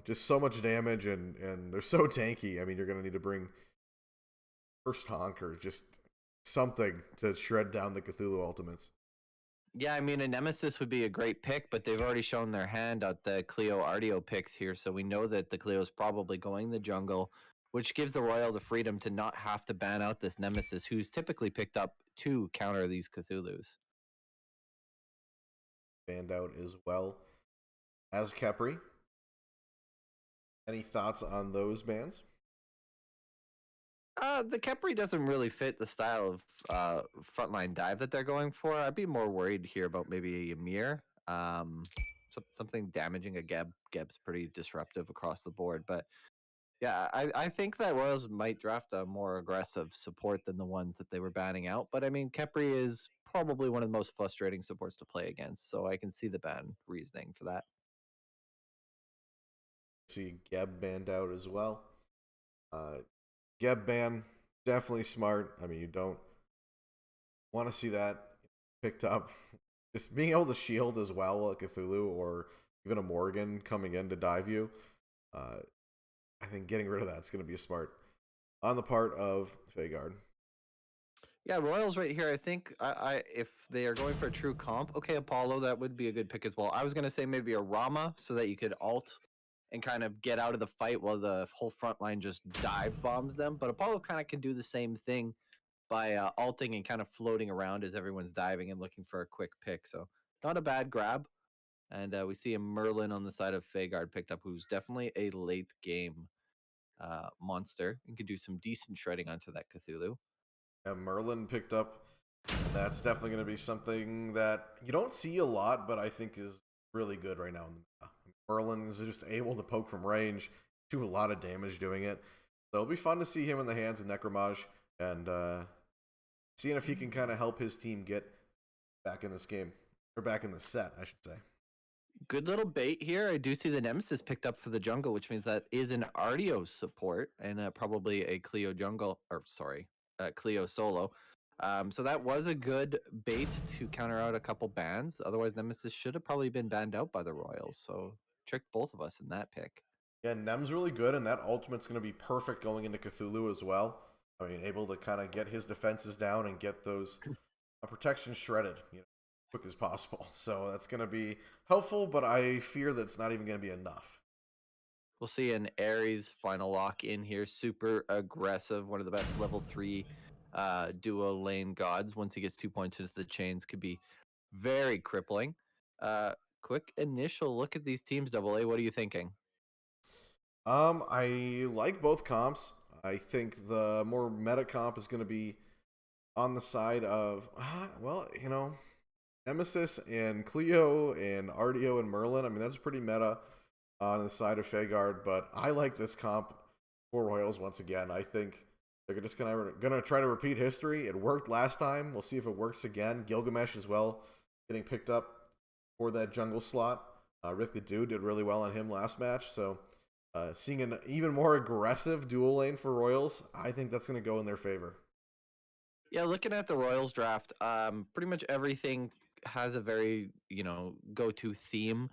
Just so much damage, and they're so tanky. I mean, you're gonna need to bring first honk or just something to shred down the Cthulhu ultimates. Yeah, I mean, a Nemesis would be a great pick, but they've already shown their hand at the Cleo Ardio picks here, so we know that the Cleo's probably going the jungle which gives the Royal the freedom to not have to ban out this Nemesis, who's typically picked up to counter these Cthulhus. Banned out as well as Kepri. Any thoughts on those bans? The Kepri doesn't really fit the style of frontline dive that they're going for. I'd be more worried here about maybe a Ymir. Something damaging a Geb. Geb's pretty disruptive across the board. But yeah, I think that Royals might draft a more aggressive support than the ones that they were banning out. But I mean, Kepri is probably one of the most frustrating supports to play against. So I can see the ban reasoning for that. See Geb banned out as well. Geb ban, definitely smart. I mean, you don't want to see that picked up. Just being able to shield as well a Cthulhu or even a Morgan coming in to dive you. I think getting rid of that's going to be smart on the part of Fagard. Yeah, Royals right here. I think I if they are going for a true comp, okay, Apollo, that would be a good pick as well. I was gonna say maybe a Rama so that you could alt and kind of get out of the fight while the whole front line just dive bombs them. But Apollo kind of can do the same thing by alting and kind of floating around as everyone's diving and looking for a quick pick. So not a bad grab. And we see a Merlin on the side of Fagard picked up, who's definitely a late game monster and can do some decent shredding onto that Cthulhu. Yeah, Merlin picked up, and that's definitely going to be something that you don't see a lot, but I think is really good right now in the meta. Merlin is just able to poke from range, do a lot of damage doing it. So it'll be fun to see him in the hands of Necromage and seeing if he can kind of help his team get back in this game, or back in the set, I should say. Good little bait here. I do see the Nemesis picked up for the jungle, which means that is an Artio support and probably a Cleo jungle, or sorry, Cleo solo. So that was a good bait to counter out a couple bans. Otherwise, Nemesis should have probably been banned out by the Royals. So tricked both of us in that pick. Yeah, Nem's really good, and that ultimate's going to be perfect going into Cthulhu as well. I mean, able to kind of get his defenses down and get those protection shredded, quick as possible. So that's going to be helpful, but I fear that it's not even going to be enough. We'll see an Ares final lock in here. Super aggressive. One of the best level 3 duo lane gods. Once he gets 2 points into the chains, could be very crippling. Quick initial look at these teams, Double A. What are you thinking? I like both comps. I think the more meta comp is going to be on the side of, well, Nemesis and Cleo and Artio and Merlin. I mean, that's pretty meta on the side of Fagard, but I like this comp for Royals once again. I think they're just gonna try to repeat history. It worked last time. We'll see if it works again. Gilgamesh as well, getting picked up for that jungle slot. Rick the Dude did really well on him last match, so seeing an even more aggressive dual lane for Royals, I think that's going to go in their favor. Yeah, looking at the Royals draft, pretty much everything has a very, go-to theme.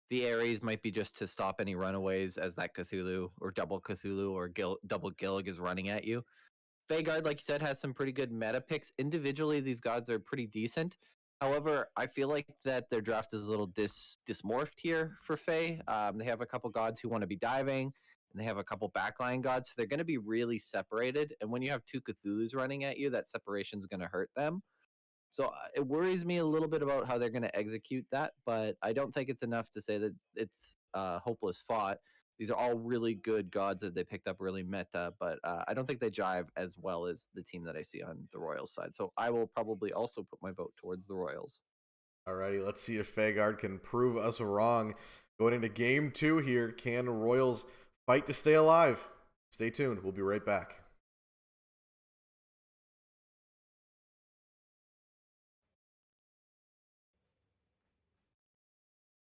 The Ares might be just to stop any runaways as that Cthulhu or double Cthulhu or double Gilg is running at you. Vhagar, like you said, has some pretty good meta picks. Individually, these gods are pretty decent. However, I feel like that their draft is a little dysmorphed here for Fae. They have a couple gods who want to be diving, and they have a couple backline gods. So they're going to be really separated. And when you have two Cthulhus running at you, that separation is going to hurt them. So it worries me a little bit about how they're going to execute that, but I don't think it's enough to say that it's hopeless fought. These are all really good gods that they picked up really meta, but I don't think they jive as well as the team that I see on the Royals side. So I will probably also put my vote towards the Royals. Alrighty, let's see if Fagard can prove us wrong. Going into game 2 here, can Royals fight to stay alive? Stay tuned. We'll be right back.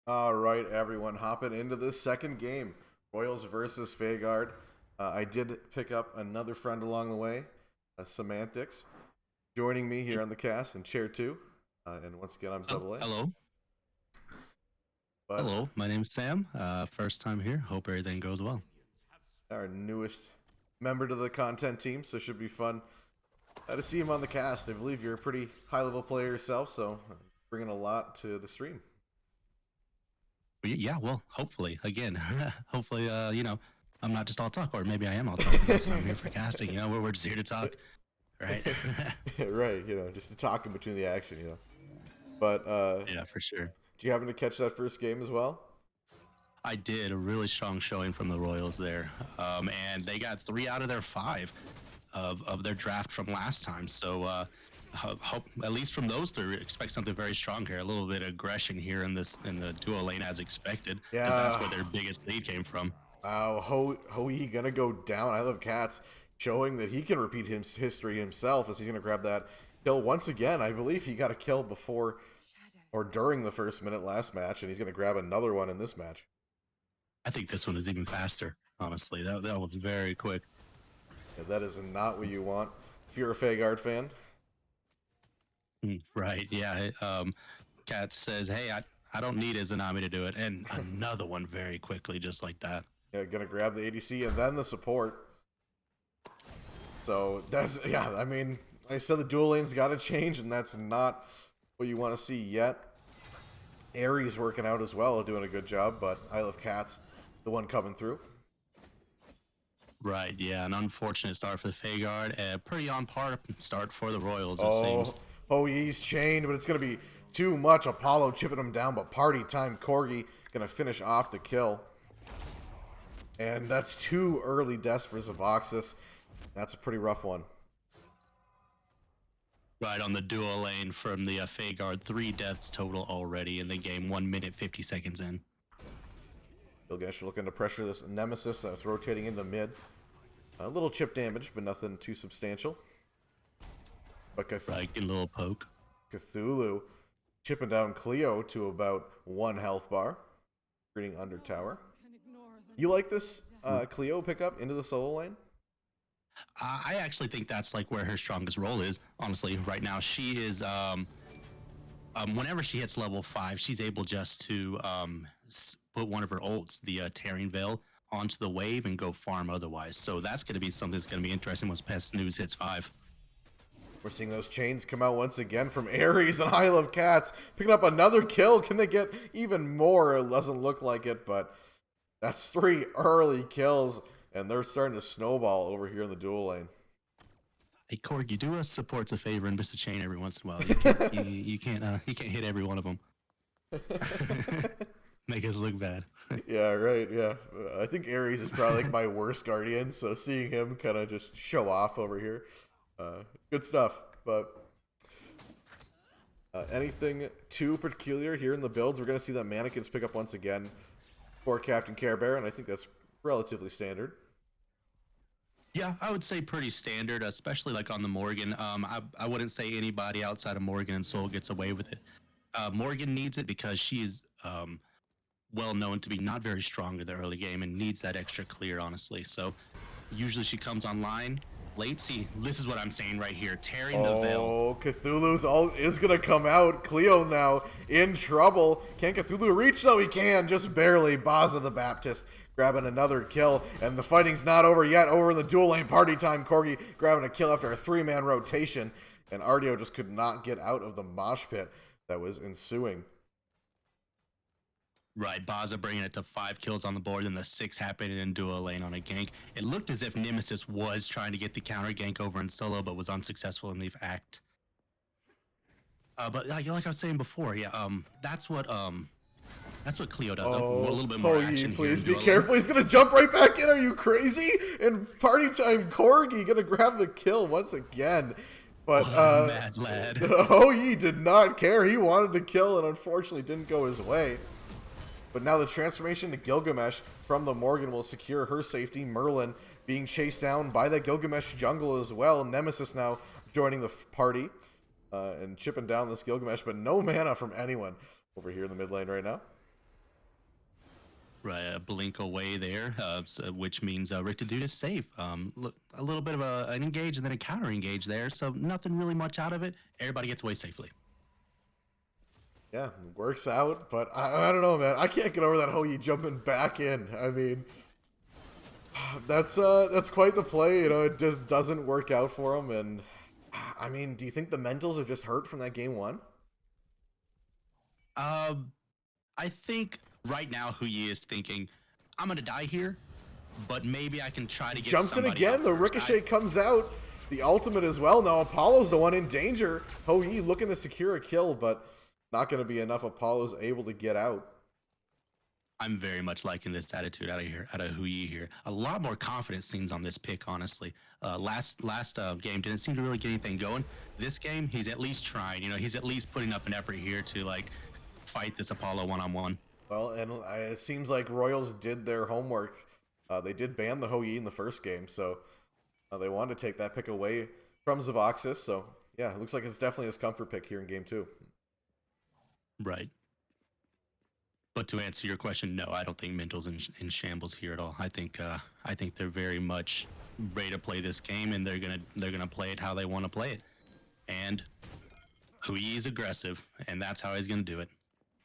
All right, everyone, hopping into this second game, Royals versus Fagard. I did pick up another friend along the way, Semantics, joining me here on the cast in chair 2. And once again, I'm Double A. Hello. But Hello, my name's Sam. First time here. Hope everything goes well. our newest member to the content team, so it should be fun to see him on the cast. I believe you're a pretty high-level player yourself, so bringing a lot to the stream. Yeah, well, hopefully, again, hopefully, I'm not just all talk, or maybe I am all talk. That's what I'm here for casting. You know, we're just here to talk, right? Right, just the talking between the action, But Yeah, for sure. do you happen to catch that first game as well? I did a really strong showing from the Royals there, and they got 3 out of their 5 of their draft from last time. So hope at least from those 3, expect something very strong here. A little bit of aggression here in the duo lane as expected, because that's Yeah. where their biggest lead came from. Wow, Hoi gonna go down. I love cats, showing that he can repeat his history himself as he's gonna grab that kill once again. I believe he got a kill before or during the first minute last match, and he's gonna grab another one in this match. I think this one is even faster. Honestly, that was very quick. Yeah, that is not what you want if you're a Fagard fan. Right? Yeah. Cat says, "Hey, I don't need Izanami to do it," and another one very quickly, just like that. Yeah, gonna grab the ADC and then the support. So that's I mean, like I said, the dual lane's got to change, and that's not what you want to see yet. Ares working out as well, doing a good job, but Isle of Cats, the one coming through. Right, yeah, an unfortunate start for the Fagard. A pretty on par start for the Royals, it seems. Oh, he's chained, but it's going to be too much. Apollo chipping him down, but party time. Corgi going to finish off the kill. And that's 2 early deaths for Zavoxis. That's a pretty rough one. Right on the duo lane from the Fagard, 3 deaths total already in the game, 1 minute 50 seconds in. Gilgamesh looking to pressure this Nemesis that's rotating into mid. A little chip damage, but nothing too substantial. But Right, a little poke. Cthulhu chipping down Cleo to about 1 health bar. Creating under tower. You like this Cleo pickup into the solo lane? I actually think that's like where her strongest role is. Honestly, right now she is. Whenever she hits level 5, she's able just to put one of her ults, the Tearing Veil, onto the wave and go farm otherwise. So that's going to be something that's going to be interesting once Pest News hits 5. We're seeing those chains come out once again from Ares and Isle of Cats. Picking up another kill. Can they get even more? It doesn't look like it, but that's 3 early kills, and they're starting to snowball over here in the dual lane. Hey, Korg, you do us supports a favor and miss a chain every once in a while. You can't hit every one of them. Make us look bad. Yeah, right, yeah. I think Ares is probably like my worst guardian, so seeing him kind of just show off over here, it's good stuff. But anything too peculiar here in the builds, we're going to see that mannequins pick up once again for Captain Care Bear, and I think that's relatively standard. Yeah, I would say pretty standard, especially like on the Morgan. I wouldn't say anybody outside of Morgan and Soul gets away with it. Morgan needs it because she is well known to be not very strong in the early game and needs that extra clear, honestly. So usually she comes online late. See, this is what I'm saying right here. Tearing the veil. Oh, Cthulhu's ult is going to come out. Cleo now in trouble. Can Cthulhu reach? No, he can. Just barely. Baza the Baptist grabbing another kill. And the fighting's not over yet. Over in the dual lane party time. Corgi grabbing a kill after a 3-man rotation. And Ardio just could not get out of the mosh pit that was ensuing. Right, Baza bringing it to 5 kills on the board, and the 6 happening in duo lane on a gank. It looked as if Nemesis was trying to get the counter gank over in solo, but was unsuccessful in the act. But like I was saying before, yeah, that's what Cleo does. A little bit more action. Please be careful. He's gonna jump right back in. Are you crazy? And party time, Corgi gonna grab the kill once again. But mad lad. He did not care. He wanted to kill, and unfortunately didn't go his way. But now the transformation to Gilgamesh from the Morgan will secure her safety. Merlin being chased down by the Gilgamesh jungle as well. Nemesis now joining the party and chipping down this Gilgamesh, but no mana from anyone over here in the mid lane right now. Right, a blink away there, which means Richtadune is safe. Look, a little bit of an engage and then a counter engage there, so nothing really much out of it. Everybody gets away safely. Yeah, works out, but I don't know, man. I can't get over that Hoi jumping back in. I mean, that's quite the play. It just doesn't work out for him. And I mean, do you think the mentals are just hurt from that game 1? I think right now Hoi is thinking, I'm gonna die here, but maybe I can try to get Jumps in somebody again. out The first. ricochet comes out. The ultimate as well. Now Apollo's the one in danger. Ho Yi looking to secure a kill, but not going to be enough. Apollo's able to get out. I'm very much liking this attitude out of Hu Yi here. A lot more confidence seems on this pick, honestly. Last game didn't seem to really get anything going. This game, he's at least trying. You know, he's at least putting up an effort here to like fight this Apollo one-on-one. Well, and it seems like Royals did their homework. They did ban the Ho Yi in the first game, so they wanted to take that pick away from Zavoxis. So yeah, it looks like it's definitely his comfort pick here in game 2. Right. But to answer your question, no, I don't think Mental's in shambles here at all. I think they're very much ready to play this game, and they're gonna play it how they want to play it. And Hu Yi's aggressive, and that's how he's gonna do it.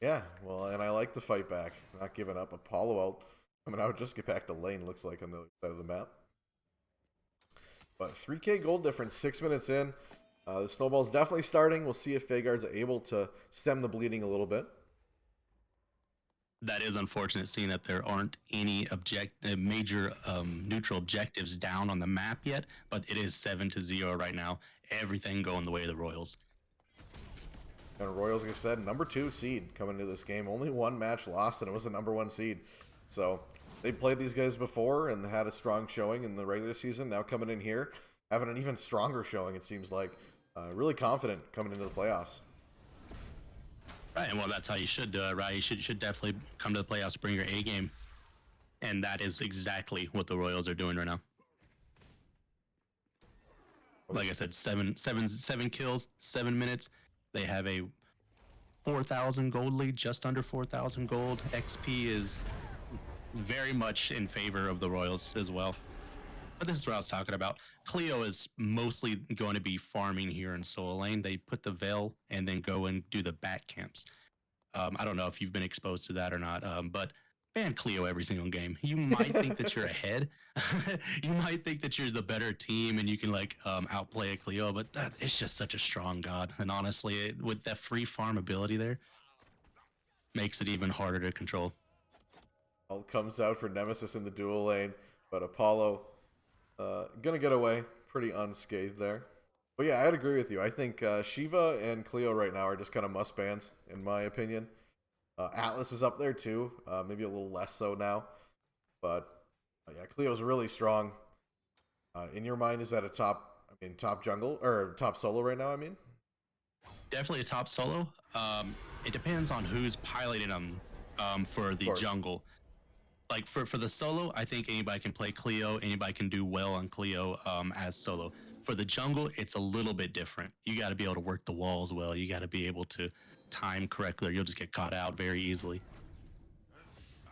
Yeah, well, and I like the fight back, not giving up. Apollo out, coming out, just get back to lane. Looks like on the other side of the map. But 3K gold difference, 6 minutes in. The snowball's definitely starting. We'll see if Vhagar's able to stem the bleeding a little bit. That is unfortunate, seeing that there aren't any major neutral objectives down on the map yet, but it is 7-0 right now. Everything going the way of the Royals. And Royals, like I said, number 2 seed coming into this game. Only one match lost, and it was a number 1 seed. So they played these guys before and had a strong showing in the regular season. Now coming in here, having an even stronger showing, it seems like. Really confident coming into the playoffs. Right, and well, that's how you should do it, right? You should definitely come to the playoffs, bring your A game, and that is exactly what the Royals are doing right now. Like I said, seven kills, 7 minutes. They have a 4,000 gold lead, just under 4,000 gold. XP is very much in favor of the Royals as well. But this is what I was talking about. Cleo is mostly going to be farming here in solo lane. They put the Veil and then go and do the back camps. I don't know if you've been exposed to that or not, but ban Cleo every single game. You might think that you're ahead. You might think that you're the better team and you can like outplay a Cleo, but it's just such a strong god. And honestly, with that free farm ability there, makes it even harder to control. All comes out for Nemesis in the dual lane, but Apollo gonna get away pretty unscathed there. But yeah, I'd agree with you. I think Shiva and Cleo right now are just kind of must bans, in my opinion. Atlas is up there too, maybe a little less so now. But yeah, Cleo's really strong. In your mind, is that a top jungle or top solo right now? I mean, definitely a top solo. It depends on who's piloting them for the jungle. Like for the solo, I think anybody can play Cleo. Anybody can do well on Cleo as solo. For the jungle, it's a little bit different. You got to be able to work the walls well. You got to be able to time correctly, or you'll just get caught out very easily.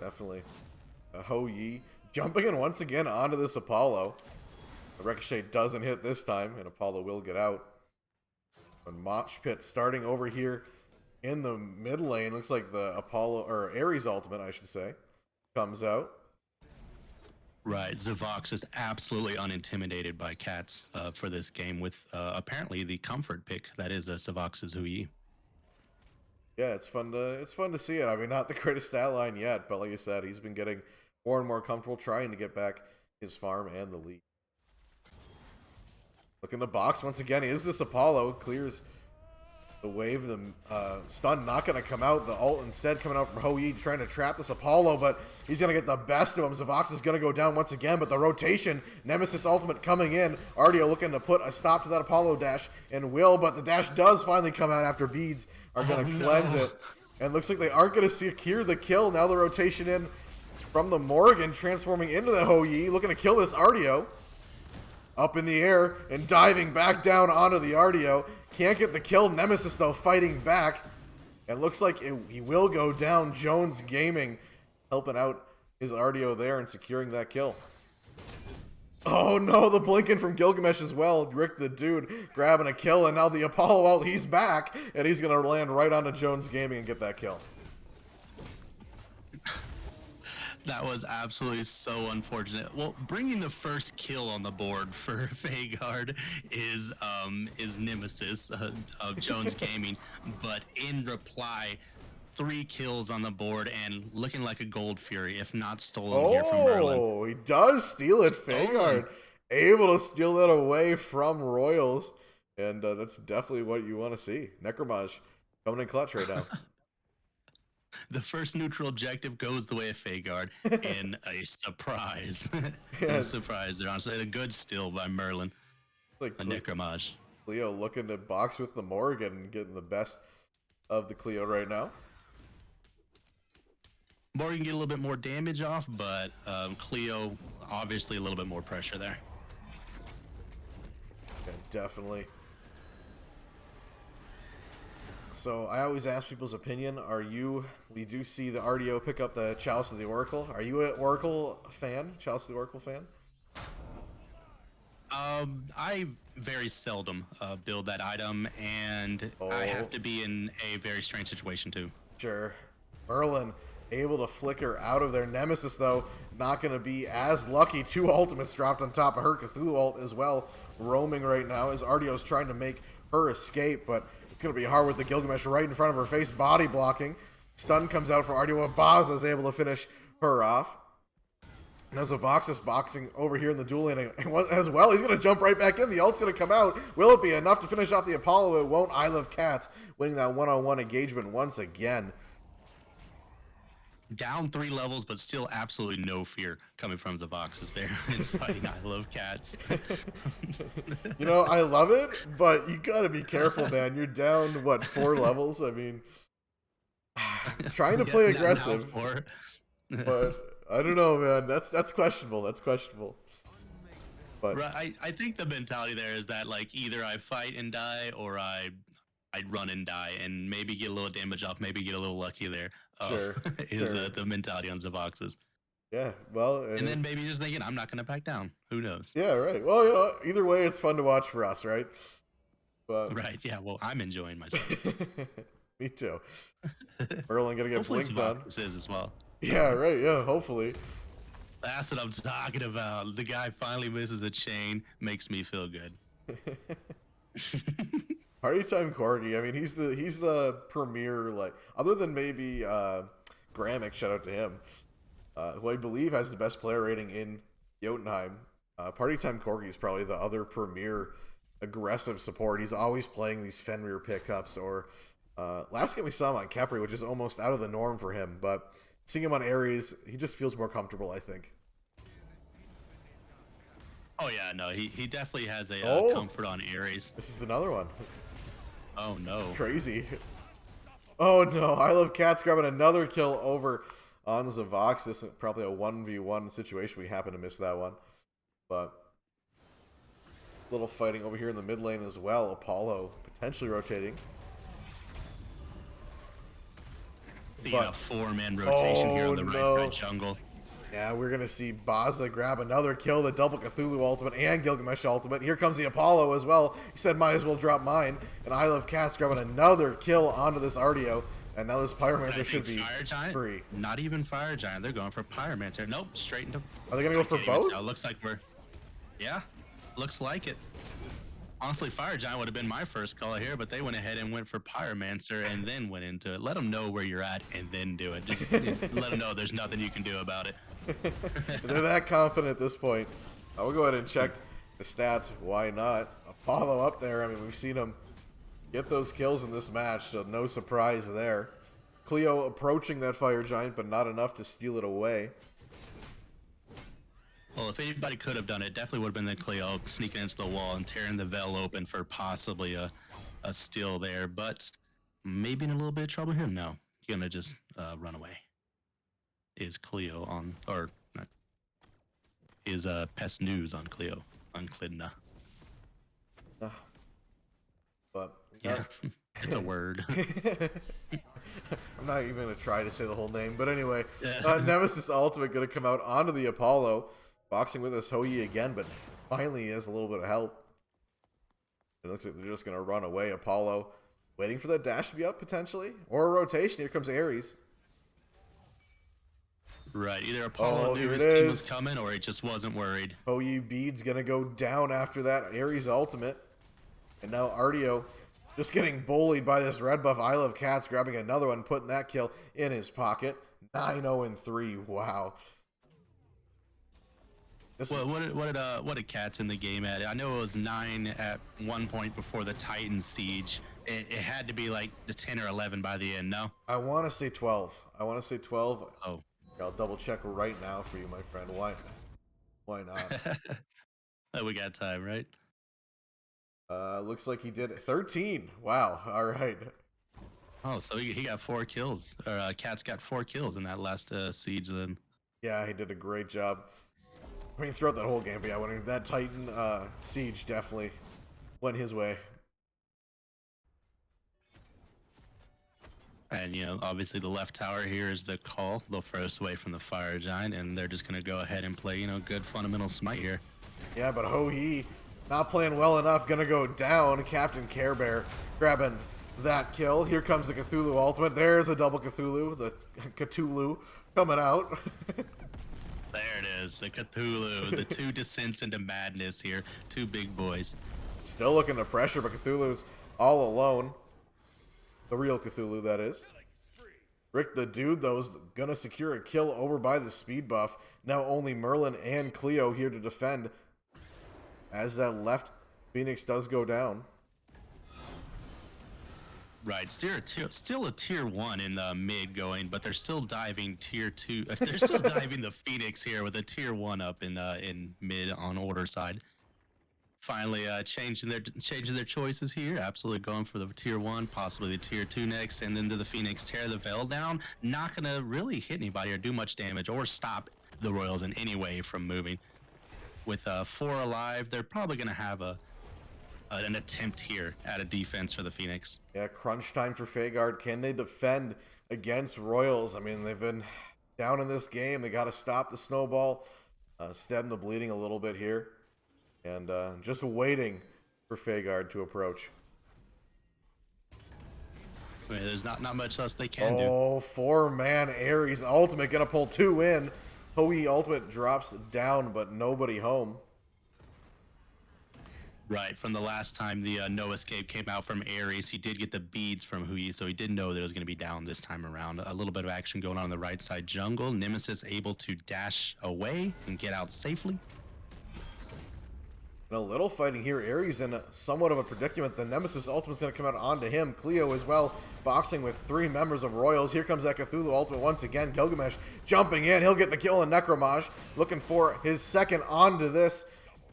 Definitely. Ho Yi jumping in once again onto this Apollo. The ricochet doesn't hit this time, and Apollo will get out. And Mosh Pit starting over here in the mid lane. Looks like the Apollo, or Ares ultimate, I should say, comes out. Right, Zavox is absolutely unintimidated by cats for this game with apparently the comfort pick that is Zavox's Hu Yi. Yeah, it's fun to see it. I mean, not the greatest stat line yet, but like you said, he's been getting more and more comfortable trying to get back his farm and the lead. Look in the box once again. Is this Apollo? Clears the wave. The stun not going to come out. The ult instead coming out from Ho Yi trying to trap this Apollo, but he's going to get the best of him. Zavox is going to go down once again, but the rotation, Nemesis ultimate coming in. Ardio looking to put a stop to that Apollo dash and will, but the dash does finally come out after beads are going to cleanse it. And looks like they aren't going to secure the kill. Now the rotation in from the Morgan transforming into the Ho Yi, looking to kill this Ardio. Up in the air and diving back down onto the Ardio. Can't get the kill. Nemesis, though, fighting back. And looks like he will go down. Jones Gaming helping out his Ardio there and securing that kill. Oh, no, the blinking from Gilgamesh as well. Rick the dude grabbing a kill, and now the Apollo out. He's back, and he's going to land right onto Jones Gaming and get that kill. That was absolutely so unfortunate. Well, bringing the first kill on the board for Vhagar is Nemesis of Jones Gaming, but in reply, 3 kills on the board and looking like a gold fury, if not stolen here from Merlin. Oh, he does steal it, Stolen. Fagard. Able to steal that away from Royals. And that's definitely what you want to see. Necromage coming in clutch right now. The first neutral objective goes the way of Fagard in a surprise. In Yeah. a surprise there, honestly. A good steal by Merlin. Like A Necromage. Cleo looking to box with the Morgan and getting the best of the Cleo right now. Morgan get a little bit more damage off, but Cleo obviously a little bit more pressure there. Yeah, definitely. So I always ask people's opinion. We do see the RDO pick up the Chalice of the Oracle. Are you an Oracle fan? Chalice of the Oracle fan? I very seldom build that item, and I have to be in a very strange situation too. Sure. Merlin able to flicker out of their Nemesis, though. Not going to be as lucky. 2 ultimates dropped on top of her. Cthulhu ult as well, roaming right now as RDO's trying to make her escape, but it's going to be hard with the Gilgamesh right in front of her face, body blocking. Stun comes out for RDO. Baza is able to finish her off. Now Zavaxis boxing over here in the duel lane as well. He's going to jump right back in. The ult's going to come out. Will it be enough to finish off the Apollo? It won't. I Love Cats winning that one-on-one engagement once again. Down 3 levels, but still absolutely no fear coming from Zavaxis there in fighting I Love Cats. You know, I love it, but you got to be careful, man. You're down, what, 4 levels? I mean, trying to play aggressive. But I don't know, man. That's questionable. That's questionable. But right, I think the mentality there is that like either I fight and die or I'd run and die and maybe get a little damage off, maybe get a little lucky there. Sure, is sure. The mentality on Zavoxes. Yeah, well, and then maybe just thinking I'm not going to back down. Who knows? Yeah, right. Well, you know, either way, it's fun to watch for us, right? But right. Yeah. Well, I'm enjoying myself. Me too. Merlin gonna get blinked on. This is as well. Yeah. Right. Yeah. Hopefully. That's what I'm talking about. The guy finally misses a chain. Makes me feel good. Party Time Corgi. I mean, he's the premier, like, other than maybe Gramick, shout out to him, who I believe has the best player rating in Jotunheim. Party Time Corgi is probably the other premier aggressive support. He's always playing these Fenrir pickups, or last game we saw him on Kepri, which is almost out of the norm for him, but seeing him on Ares, he just feels more comfortable, I think. Oh yeah, no, he definitely has a comfort on Ares. This is another one. Oh no. Crazy. Oh no, I Love Cats grabbing another kill over on Zavoxis. Probably a 1v1 situation. We happen to miss that one. But little fighting over here in the mid lane as well. Apollo potentially rotating. The 4-man rotation here on the right side jungle. Yeah, we're going to see Baza grab another kill, the double Cthulhu ultimate and Gilgamesh ultimate. Here comes the Apollo as well. He said, might as well drop mine. And I Love Cats grabbing another kill onto this RDO. And now this Pyromancer should be Fire Giant? free. Not even Fire Giant. They're going for Pyromancer. Nope, straight into... Are they going to go for both? It looks like we're... Yeah, looks like it. Honestly, Fire Giant would have been my first call here, but they went ahead and went for Pyromancer and then went into it. Let them know where you're at and then do it. Just let them know there's nothing you can do about it. They're that confident at this point. I will go ahead and check the stats. Why not? Apollo up there. I mean, we've seen him get those kills in this match, so no surprise there. Cleo approaching that Fire Giant, but not enough to steal it away. Well, if anybody could have done it, definitely would have been the Cleo sneaking into the wall and tearing the veil open for possibly a steal there. But maybe in a little bit of trouble here. No, gonna just run away. Is Cleo on, or not, is Pest News on Cleo, on Clidna. But yeah, it's a word. I'm not even going to try to say the whole name. But anyway, Nemesis Ultimate going to come out onto the Apollo. Boxing with us Hoyi again, but finally he has a little bit of help. It looks like they're just going to run away. Apollo waiting for that dash to be up potentially. Or a rotation. Here comes Ares. Right, either Apollo knew his team was coming or he just wasn't worried. Hoyi Bede's going to go down after that Ares ultimate. And now RDO Just getting bullied by this red buff. I Love Cats grabbing another one, putting that kill in his pocket. 9-0-3. Wow. This What did Cats in the game at? I know it was 9 at one point before the Titan siege. It had to be like the 10 or 11 by the end. No. I want to say 12. I want to say 12. Oh. I'll double check right now for you, my friend. Why not? We got time, right? Looks like he did 13. Wow. All right. Oh, so he got 4 kills. Or Cats got 4 kills in that last siege then. Yeah, he did a great job. I mean, throughout that whole game, but yeah, when that Titan siege definitely went his way. And, you know, obviously the left tower here is the call, the furthest away from the fire giant, and they're just going to go ahead and play, you know, good fundamental smite here. Yeah, but Ho-He not playing well enough, going to go down. Captain Care Bear grabbing that kill. Here comes the Cthulhu ultimate. There's a double Cthulhu, the Cthulhu coming out. There it is, the Cthulhu, the 2 descents into madness here, 2 big boys. Still looking to pressure, but Cthulhu's all alone. The real Cthulhu, that is. Rick the Dude, though, is going to secure a kill over by the speed buff. Now only Merlin and Cleo here to defend as that left Phoenix does go down. Right, still a tier 1 in the mid going, but they're still diving tier 2. They're still diving the Phoenix here with a tier 1 up in mid on order side. Finally, changing their choices here. Absolutely going for the tier 1, possibly the tier 2 next, and then to the Phoenix, tear the veil down. Not gonna really hit anybody or do much damage or stop the Royals in any way from moving. With 4 alive, they're probably gonna have an attempt here at a defense for the Phoenix. Yeah, crunch time for Fagard. Can they defend against Royals? I mean, they've been down in this game. They got to stop the snowball, stem the bleeding a little bit here. And just waiting for Fagard to approach. I mean, there's not much else they can do. Oh, 4-man Ares ultimate gonna pull 2 in. Ho-He ultimate drops down, but nobody home. Right, from the last time the No Escape came out from Ares, he did get the beads from Hui, so he did know that it was going to be down this time around. A little bit of action going on the right side jungle. Nemesis able to dash away and get out safely. And a little fighting here. Ares in somewhat of a predicament. The Nemesis ultimate's going to come out onto him. Cleo as well, boxing with 3 members of Royals. Here comes that Cthulhu ultimate once again. Gilgamesh jumping in. He'll get the kill on Necromage. Looking for his second onto this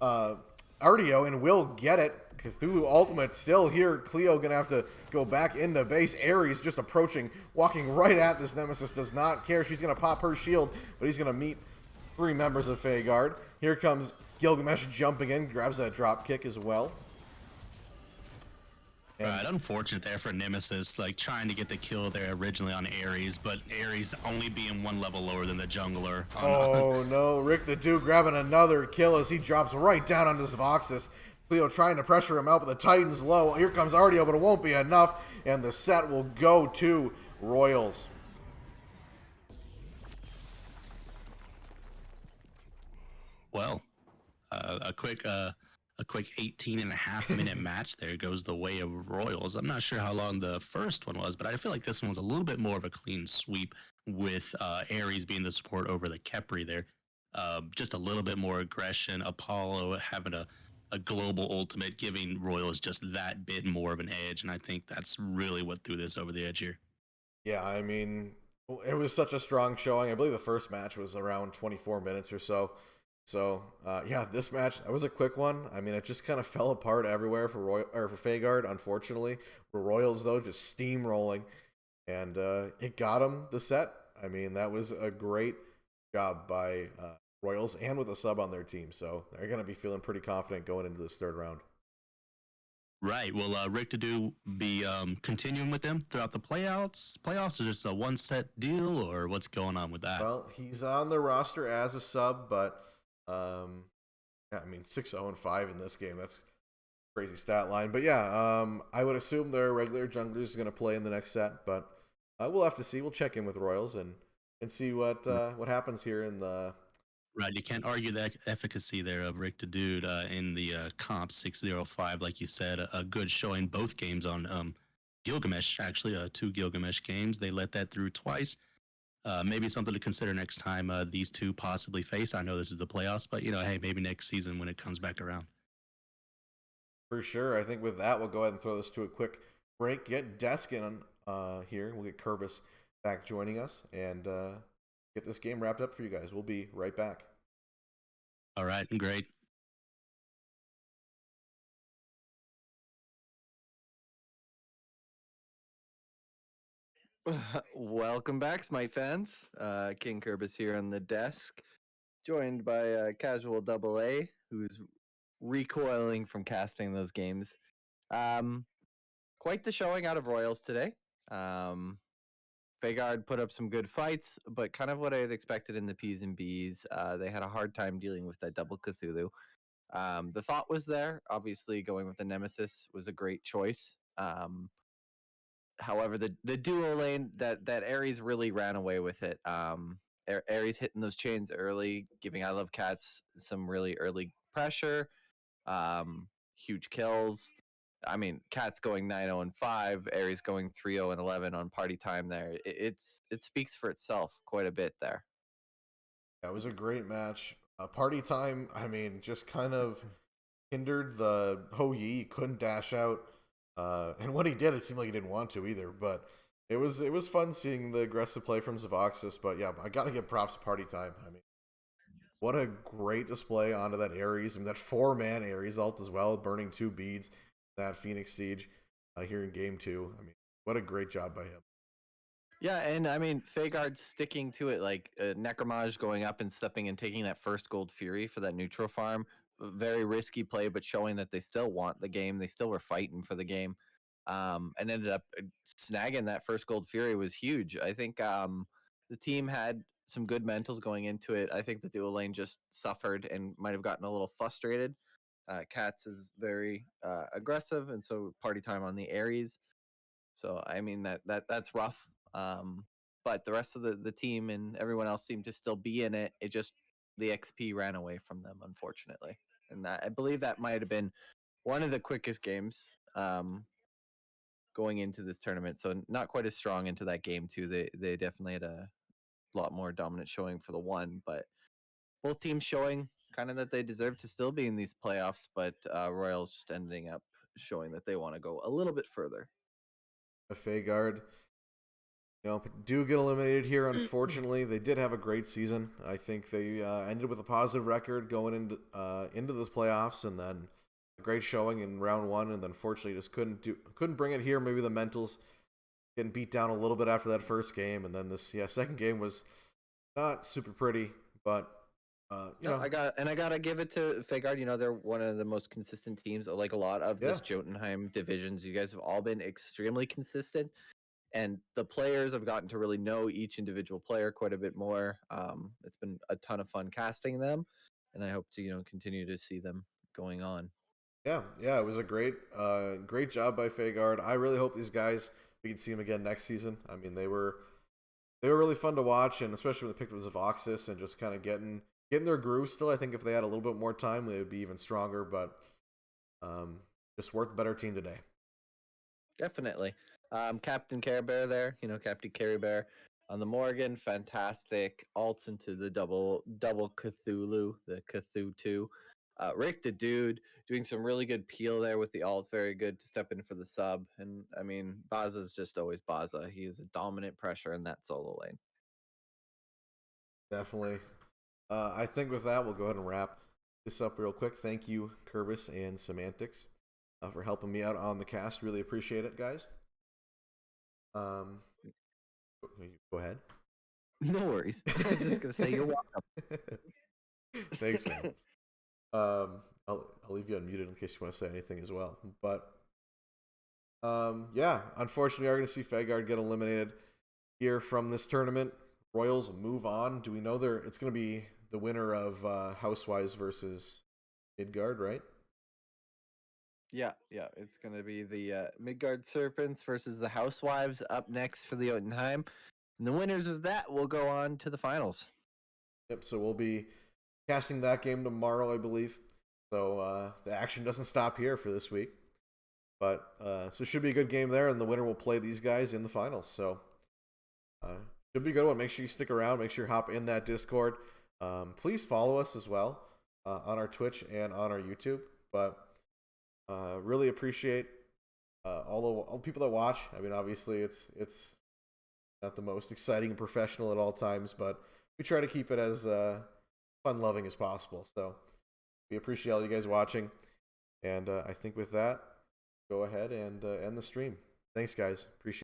Artio and will get it. Cthulhu ultimate still here. Cleo going to have to go back into base. Ares just approaching, walking right at this Nemesis. Does not care. She's going to pop her shield, but he's going to meet 3 members of Fagard. Here comes Gilgamesh jumping in, grabs that drop kick as well. And right, unfortunate there for Nemesis, like trying to get the kill there originally on Ares, but Ares only being 1 level lower than the jungler. Oh no, Rick the Dude grabbing another kill as he drops right down on this Voxus. Cleo trying to pressure him out, but the Titan's low. Here comes Artio, but it won't be enough, and the set will go to Royals. Well, a quick 18.5-minute match there goes the way of Royals. I'm not sure how long the first one was, but I feel like this one's a little bit more of a clean sweep with Ares being the support over the Khepri there. Just a little bit more aggression. Apollo having a global ultimate, giving Royals just that bit more of an edge, and I think that's really what threw this over the edge here. Yeah, I mean, it was such a strong showing. I believe the first match was around 24 minutes or so. So, yeah, this match, that was a quick one. I mean, it just kind of fell apart everywhere for Fagard, unfortunately. For Royals, though, just steamrolling. And it got him the set. I mean, that was a great job by Royals and with a sub on their team. So they're going to be feeling pretty confident going into this 3rd round. Right. Will Rick to do be continuing with them throughout the playoffs? Playoffs, or just a 1-set deal, or what's going on with that? Well, he's on the roster as a sub, but... yeah, I mean 6-0-5 in this game. That's a crazy stat line. But yeah, I would assume their regular junglers are going to play in the next set. But we'll have to see. We'll check in with Royals and see what happens here in the Right, you can't argue that efficacy there of Rick the Dude in the comp 605, like you said, a good showing both games on Gilgamesh, actually, two Gilgamesh games. They let that through twice. Maybe something to consider next time these two possibly face. I know this is the playoffs, but hey, maybe next season when it comes back around. For sure. I think with that, we'll go ahead and throw this to a quick break. Get Deskin here. We'll get Kerbis back joining us and get this game wrapped up for you guys. We'll be right back. All right, great. Welcome back, Smite fans. King Kerbis here on the desk, joined by Casual Double A, who's recoiling from casting those games. Quite the showing out of Royals today. Vegard put up some good fights, but kind of what I had expected in the P's and B's. They had a hard time dealing with that double Cthulhu. The thought was there. Obviously, going with the Nemesis was a great choice. However, the duo lane that Ares really ran away with it. Ares hitting those chains early, giving I Love Cats some really early pressure, huge kills. I mean, Cats going 9-0 and 5, Ares going 3-0 and 11 on party time. There, it speaks for itself quite a bit there. That was a great match. Party time, I mean, just kind of hindered the Ho Yi. Couldn't dash out. And when he did, it seemed like he didn't want to either. But it was fun seeing the aggressive play from Zavoxis. But yeah, I got to give props to Party Time. I mean, what a great display onto that Ares. I mean, that 4-man Ares ult as well, burning 2 beads, that Phoenix Siege here in game 2. I mean, what a great job by him. Yeah, and I mean, Fagard's sticking to it, like Necromage going up and stepping and taking that first Gold Fury for that neutral farm. Very risky play, but showing that they still want the game. They still were fighting for the game, and ended up snagging that first Gold Fury was huge. I think the team had some good mentals going into it. I think the dual lane just suffered and might have gotten a little frustrated. Cats is very aggressive, and so party time on the Ares. So I mean that's rough. But the rest of the team and everyone else seemed to still be in it. It just the XP ran away from them, unfortunately. And I believe that might have been one of the quickest games going into this tournament. So not quite as strong into that game too. They definitely had a lot more dominant showing for the one, but both teams showing kind of that they deserve to still be in these playoffs. But Royals just ending up showing that they want to go a little bit further. Fagard, do get eliminated here. Unfortunately, they did have a great season. I think they ended with a positive record going into those playoffs, and then a great showing in round 1. And then, fortunately, just couldn't bring it here. Maybe the mentals getting beat down a little bit after that first game, and then this second game was not super pretty, but I gotta give it to Fagard. They're one of the most consistent teams. Like a lot of this Jotunheim divisions, you guys have all been extremely consistent, and the players have gotten to really know each individual player quite a bit more. It's been a ton of fun casting them, and I hope to continue to see them going on. Yeah, it was a great job by Fagard. I really hope these guys, we can see them again next season. I mean, they were really fun to watch, and especially when they picked up Zavoxis and just kind of getting their groove still. I think if they had a little bit more time, they would be even stronger, but just worked better team today. Definitely. Captain Care Bear there, Captain Carry Bear on the Morgan, fantastic. Alts into the double Cthulhu, the Cthulhu 2. Rick the Dude doing some really good peel there with the alt, very good to step in for the sub. And I mean, Baza's just always Baza. He is a dominant pressure in that solo lane. Definitely. I think with that, we'll go ahead and wrap this up real quick. Thank you, Kerbis and Semantics, for helping me out on the cast. Really appreciate it, guys. Go ahead. No worries. I was just gonna say you're welcome. Thanks, man. I'll leave you unmuted in case you want to say anything as well. But unfortunately, we are going to see Fagard get eliminated here from this tournament. Royals move on. Do we know it's going to be the winner of Housewives versus Midgard, right? Yeah, it's going to be the Midgard Serpents versus the Housewives up next for the Jotunheim. And the winners of that will go on to the finals. Yep, so we'll be casting that game tomorrow, I believe. So the action doesn't stop here for this week. But so it should be a good game there, and the winner will play these guys in the finals. So should be a good one. Make sure you stick around. Make sure you hop in that Discord. Please follow us as well on our Twitch and on our YouTube. But really appreciate all the people that watch. I mean, obviously it's not the most exciting and professional at all times, but we try to keep it as fun-loving as possible. So we appreciate all you guys watching. And I think with that, go ahead and end the stream. Thanks, guys. Appreciate it.